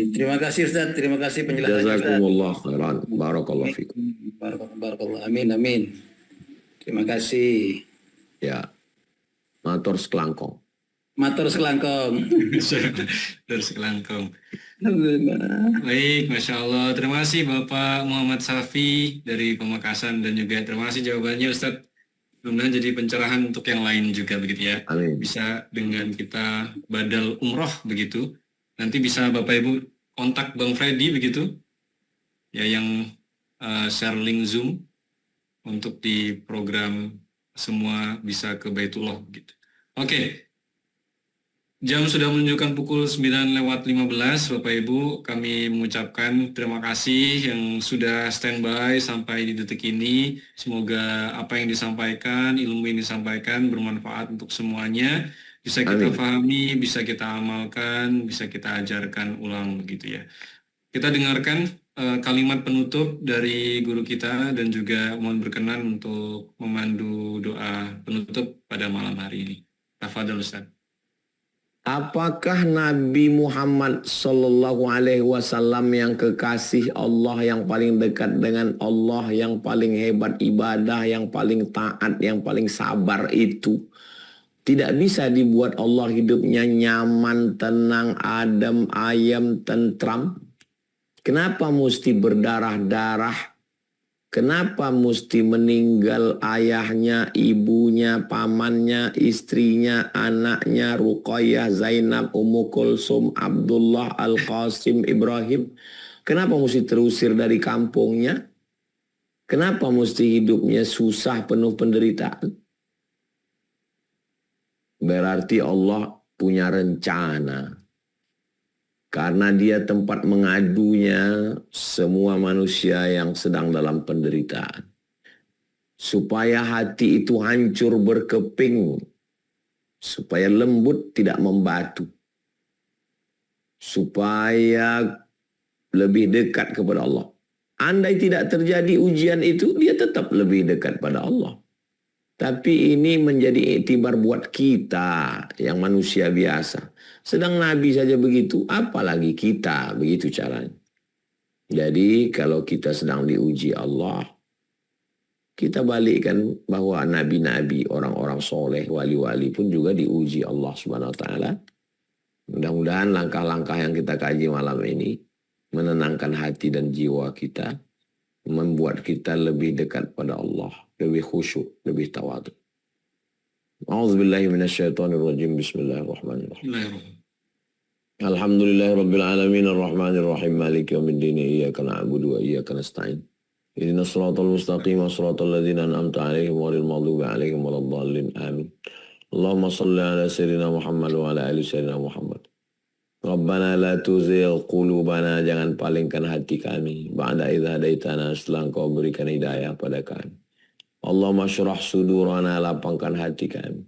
Speaker 6: Terima kasih Ustaz, terima kasih penjelasannya.
Speaker 3: Jazakumullah khairan. Barakallahu fikum.
Speaker 6: Barakallah. Amin. Terima kasih.
Speaker 3: Ya. Matur sekelangkong.
Speaker 6: Matur selangkong.
Speaker 1: Terus kelangkong.
Speaker 6: Alhamdulillah.
Speaker 1: Baik, Masya Allah. Terima kasih Bapak Muhammad Syafi dari Pemekasan, dan juga terima kasih jawabannya Ustadz. Mudah-mudahan jadi pencerahan untuk yang lain juga begitu ya.
Speaker 3: Amin.
Speaker 1: Bisa dengan kita badal umroh begitu. Nanti bisa Bapak Ibu kontak Bang Freddy begitu. Ya, yang share link Zoom untuk di program semua bisa ke Baitullah gitu. Oke. Jam sudah menunjukkan pukul 9:15, Bapak Ibu. Kami mengucapkan terima kasih yang sudah standby sampai di detik ini. Semoga apa yang disampaikan, ilmu yang disampaikan bermanfaat untuk semuanya. Bisa kita pahami, bisa kita amalkan, bisa kita ajarkan ulang begitu ya. Kita dengarkan kalimat penutup dari guru kita, dan juga mohon berkenan untuk memandu doa penutup pada malam hari ini. Tafadhol Ustaz.
Speaker 3: Apakah Nabi Muhammad Sallallahu Alaihi Wasallam yang kekasih Allah, yang paling dekat dengan Allah, yang paling hebat ibadah, yang paling taat, yang paling sabar itu tidak bisa dibuat Allah hidupnya nyaman, tenang, adem, ayem, tentram? Kenapa mesti berdarah-darah? Kenapa mesti meninggal ayahnya, ibunya, pamannya, istrinya, anaknya, Ruqayyah, Zainab, Ummu Kulsum, Abdullah, Al-Qasim, Ibrahim? Kenapa mesti terusir dari kampungnya? Kenapa mesti hidupnya susah, penuh penderitaan? Berarti Allah punya rencana. Karena dia tempat mengadunya semua manusia yang sedang dalam penderitaan. Supaya hati itu hancur berkeping. Supaya lembut tidak membatu. Supaya lebih dekat kepada Allah. Andai tidak terjadi ujian itu, dia tetap lebih dekat pada Allah. Tapi ini menjadi iktibar buat kita yang manusia biasa. Sedang Nabi saja begitu, apalagi kita begitu caranya. Jadi kalau kita sedang diuji Allah, kita balikkan bahwa nabi-nabi, orang-orang soleh, wali-wali pun juga diuji Allah Subhanahu Wa Taala. Mudah-mudahan langkah-langkah yang kita kaji malam ini menenangkan hati dan jiwa kita, membuat kita lebih dekat pada Allah, lebih khusyuk, lebih tawadhu. A'udzubillahi minasyaitonirrajim. Bismillahirrahmanirrahim. Alhamdulillahirabbil alamin arrahmanir rahim maliki yaumiddin iyyaka na'budu wa iyyaka nasta'in. Ihdinas siratal mustaqim siratal ladzina an'amta 'alaihim ghairil maghdubi 'alaihim waladdallin. Amin. Allahumma shalli ala sayyidina Muhammad wa ala ali sayyidina Muhammad. Rabbana la tuzigh qulubana, jangan palingkan hati kami. Ba'da idh hadaitana, setelah Engkau berikan hidayah pada kami. Allahumma syrah sudurana, lapangkan hati kami.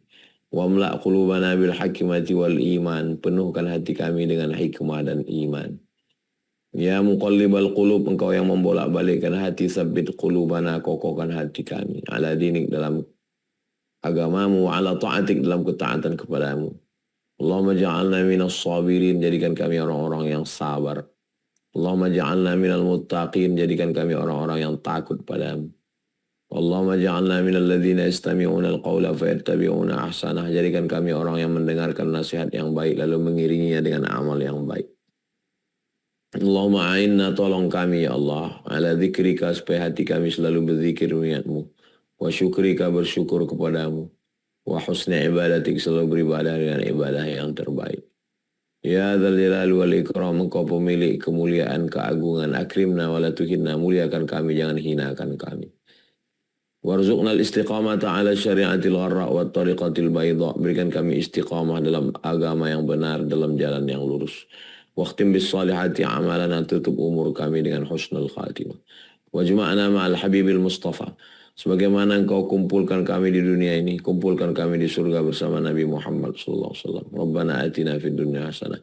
Speaker 3: Wamla' qulubana bil hikmati wal iman, penuhkan hati kami dengan hikmah dan iman. Ya muqallibal qulub, Engkau yang membolak-balikkan hati, sabbit qulubana, kokohkan hati kami. Ala dinik, dalam agamamu, ala ta'atik, dalam ketaatan kepadamu. Allahumma ja'alna minas sabirin, jadikan kami orang-orang yang sabar. Allahumma ja'alna minal muttaqin, jadikan kami orang-orang yang takut padamu. Allahumma ja'alna minal ladzina yastami'una al-qawla fayattabi'una ahsanah, jadikan kami orang yang mendengarkan nasihat yang baik lalu mengiringinya dengan amal yang baik. Allahumma a'inna, tolong kami ya Allah, ala dzikrika, supaya hati kami selalu berzikir mengingatmu, wa syukrika, bersyukur kepadamu, wa husni ibadatik, selalu beribadah dengan ibadah yang terbaik. Ya dzal jalali wal ikram, Engkau pemilik kemuliaan, keagungan. Akrimna wa la tuhinna, muliakan kami, jangan hinakan kami. Warzuqna al-istiqamata ala syariatil gharra wa tariqatil bayda, berikan kami istiqamah dalam agama yang benar, dalam jalan yang lurus. Waqtim bis salihati amalana, tutup umur kami dengan husnul khatimah. Wajma'na ma'al habibil mustafa, sebagaimana Engkau kumpulkan kami di dunia ini, kumpulkan kami di surga bersama Nabi Muhammad SAW. Rabbana atina fid dunya hasanah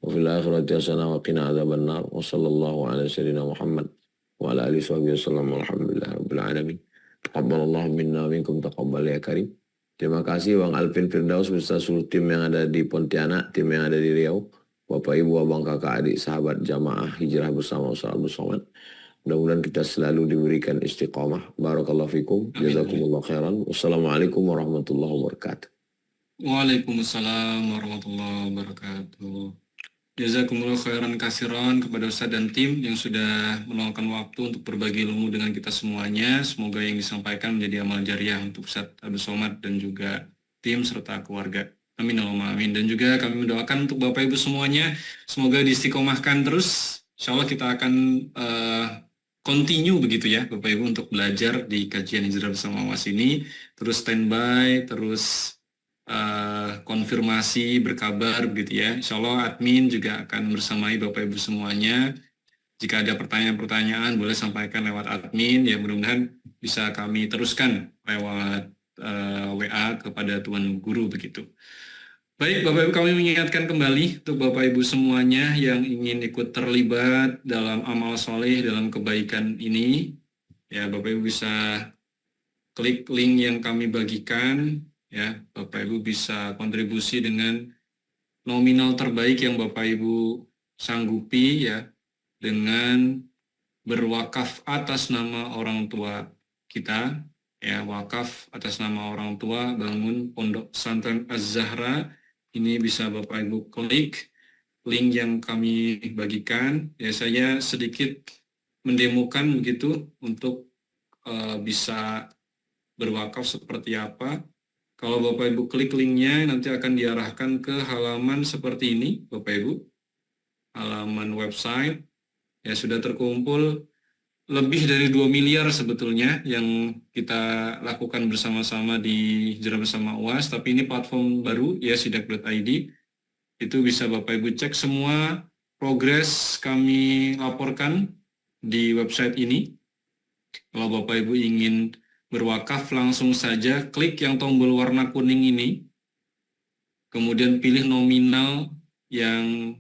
Speaker 3: wa fil akhirati hasanah wa qina adzabannar. Wa sallallahu ala sayyidina Muhammad wa ala alihi wasallam. Alhamdulillah rabbil alamin. Taqabbalallahu minna wa minkum, taqabbal ya karim. Terima kasih Bang Alvin Firdaus beserta seluruh tim yang ada di Pontianak, tim yang ada di Riau, Bapak Ibu, Abang Kakak Adik, sahabat jamaah hijrah bersama Ustaz Abdul Somad. Mudah-mudahan kita selalu diberikan istiqamah. Barakallahu fikum. Jazakumullah khairan. Wassalamualaikum warahmatullahi wabarakatuh.
Speaker 1: Waalaikumsalam warahmatullahi wabarakatuh. Jazakumullah khairan kasiran kepada Ustaz dan tim yang sudah meluangkan waktu untuk berbagi ilmu dengan kita semuanya. Semoga yang disampaikan menjadi amal jariah untuk Ustaz Abdul Somad dan juga tim serta keluarga. Amin Allahumma amin. Dan juga kami mendoakan untuk Bapak Ibu semuanya, semoga diistiqomahkan terus. Insya Allah kita akan continue begitu ya Bapak Ibu untuk belajar di kajian hijrah bersama Awas ini. Terus standby, terus konfirmasi, berkabar begitu ya. Insya Allah admin juga akan bersamai Bapak Ibu semuanya. Jika ada pertanyaan-pertanyaan boleh sampaikan lewat admin, ya mudah-mudahan bisa kami teruskan lewat WA kepada Tuan Guru begitu. Baik Bapak Ibu, kami mengingatkan kembali untuk Bapak Ibu semuanya yang ingin ikut terlibat dalam amal soleh, dalam kebaikan ini, ya Bapak Ibu bisa klik link yang kami bagikan. Ya, Bapak Ibu bisa kontribusi dengan nominal terbaik yang Bapak Ibu sanggupi ya, dengan berwakaf atas nama orang tua kita, ya wakaf atas nama orang tua bangun Pondok Pesantren Az-Zahra. Ini bisa Bapak Ibu klik link yang kami bagikan. Ya, saya sedikit mendemokan begitu untuk bisa berwakaf seperti apa. Kalau Bapak Ibu klik linknya nanti akan diarahkan ke halaman seperti ini Bapak Ibu. Halaman website. Ya sudah terkumpul lebih dari 2 miliar sebetulnya yang kita lakukan bersama-sama di Hijrah Bersama UAS, tapi ini platform baru ya, sidak.id. Itu bisa Bapak Ibu cek semua progres kami laporkan di website ini. Kalau Bapak Ibu ingin berwakaf, langsung saja klik yang tombol warna kuning ini, kemudian pilih nominal yang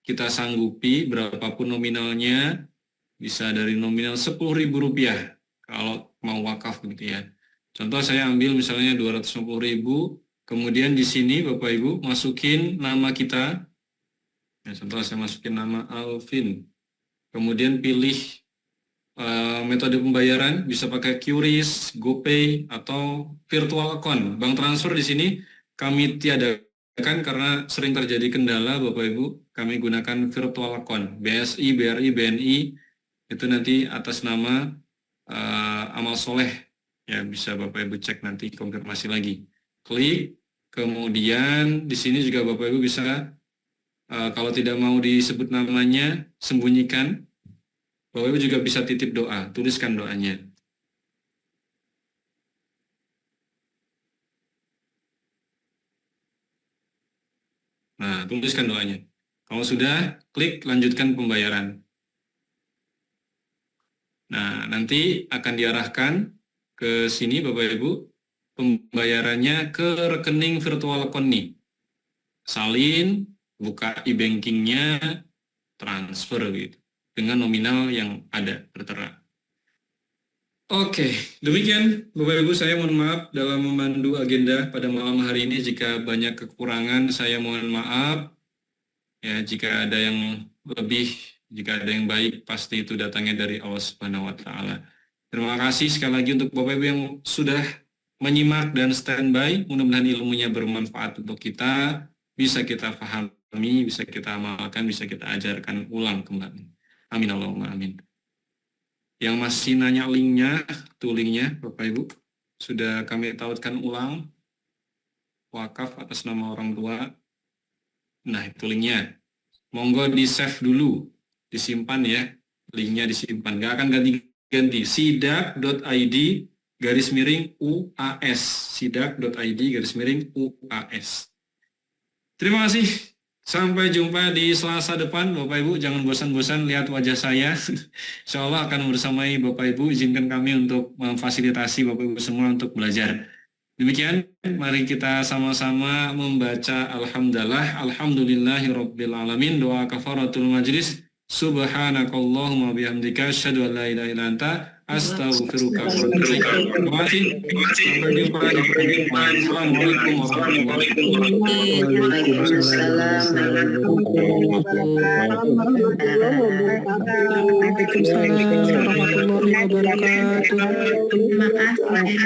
Speaker 1: kita sanggupi, berapapun nominalnya. Bisa dari nominal Rp10.000 kalau mau wakaf gitu ya. Contoh saya ambil misalnya 250.000, kemudian di sini Bapak Ibu masukin nama kita. Ya, contoh saya masukin nama Alvin. Kemudian pilih metode pembayaran, bisa pakai QRIS, GoPay atau virtual account. Bank transfer di sini kami tiadakan karena sering terjadi kendala Bapak Ibu. Kami gunakan virtual account, BSI, BRI, BNI. Itu nanti atas nama Amal Soleh, ya bisa Bapak Ibu cek nanti konfirmasi lagi. Klik, kemudian di sini juga Bapak Ibu bisa kalau tidak mau disebut namanya, sembunyikan. Bapak Ibu juga bisa titip doa, tuliskan doanya. Nah, tuliskan doanya. Kalau sudah, klik lanjutkan pembayaran. Nah, nanti akan diarahkan ke sini Bapak Ibu, pembayarannya ke rekening virtual account nih. Salin, buka e-bankingnya, transfer gitu, dengan nominal yang ada tertera. Oke, demikian Bapak Ibu, saya mohon maaf dalam memandu agenda pada malam hari ini. Jika banyak kekurangan, saya mohon maaf. Ya, jika ada yang lebih, jika ada yang baik, pasti itu datangnya dari Allah Subhanahu wa Ta'ala. Terima kasih sekali lagi untuk Bapak Ibu yang sudah menyimak dan standby. Mudah-mudahan ilmunya bermanfaat untuk kita, bisa kita pahami, bisa kita amalkan, bisa kita ajarkan ulang kembali. Amin Allahumma amin. Yang masih nanya linknya, tuh linknya Bapak Ibu, sudah kami tautkan ulang. Wakaf atas nama orang tua. Nah, itu linknya. Monggo di-save dulu, disimpan ya. Linknya disimpan, nggak akan ganti-ganti. sidak.id/UAS. sidak.id/UAS. Terima kasih. Sampai jumpa di Selasa depan, Bapak Ibu. Jangan bosan-bosan lihat wajah saya. Insya Allah akan bersamai Bapak Ibu. Izinkan kami untuk memfasilitasi Bapak Ibu semua untuk belajar. Demikian, mari kita sama-sama membaca Alhamdulillah, Alhamdulillahirabbil alamin, doa kafaratul majlis. Subhanakallahumma bihamdika asyhadu an la ilaha illa anta astaghfiruka wa atubu ilaik. Terima kasih. Sampai jumpa di pertemuan. Assalamualaikum warahmatullahi
Speaker 2: Waalaikumsalam warahmatullahi wabarakatuh.
Speaker 5: Terima kasih.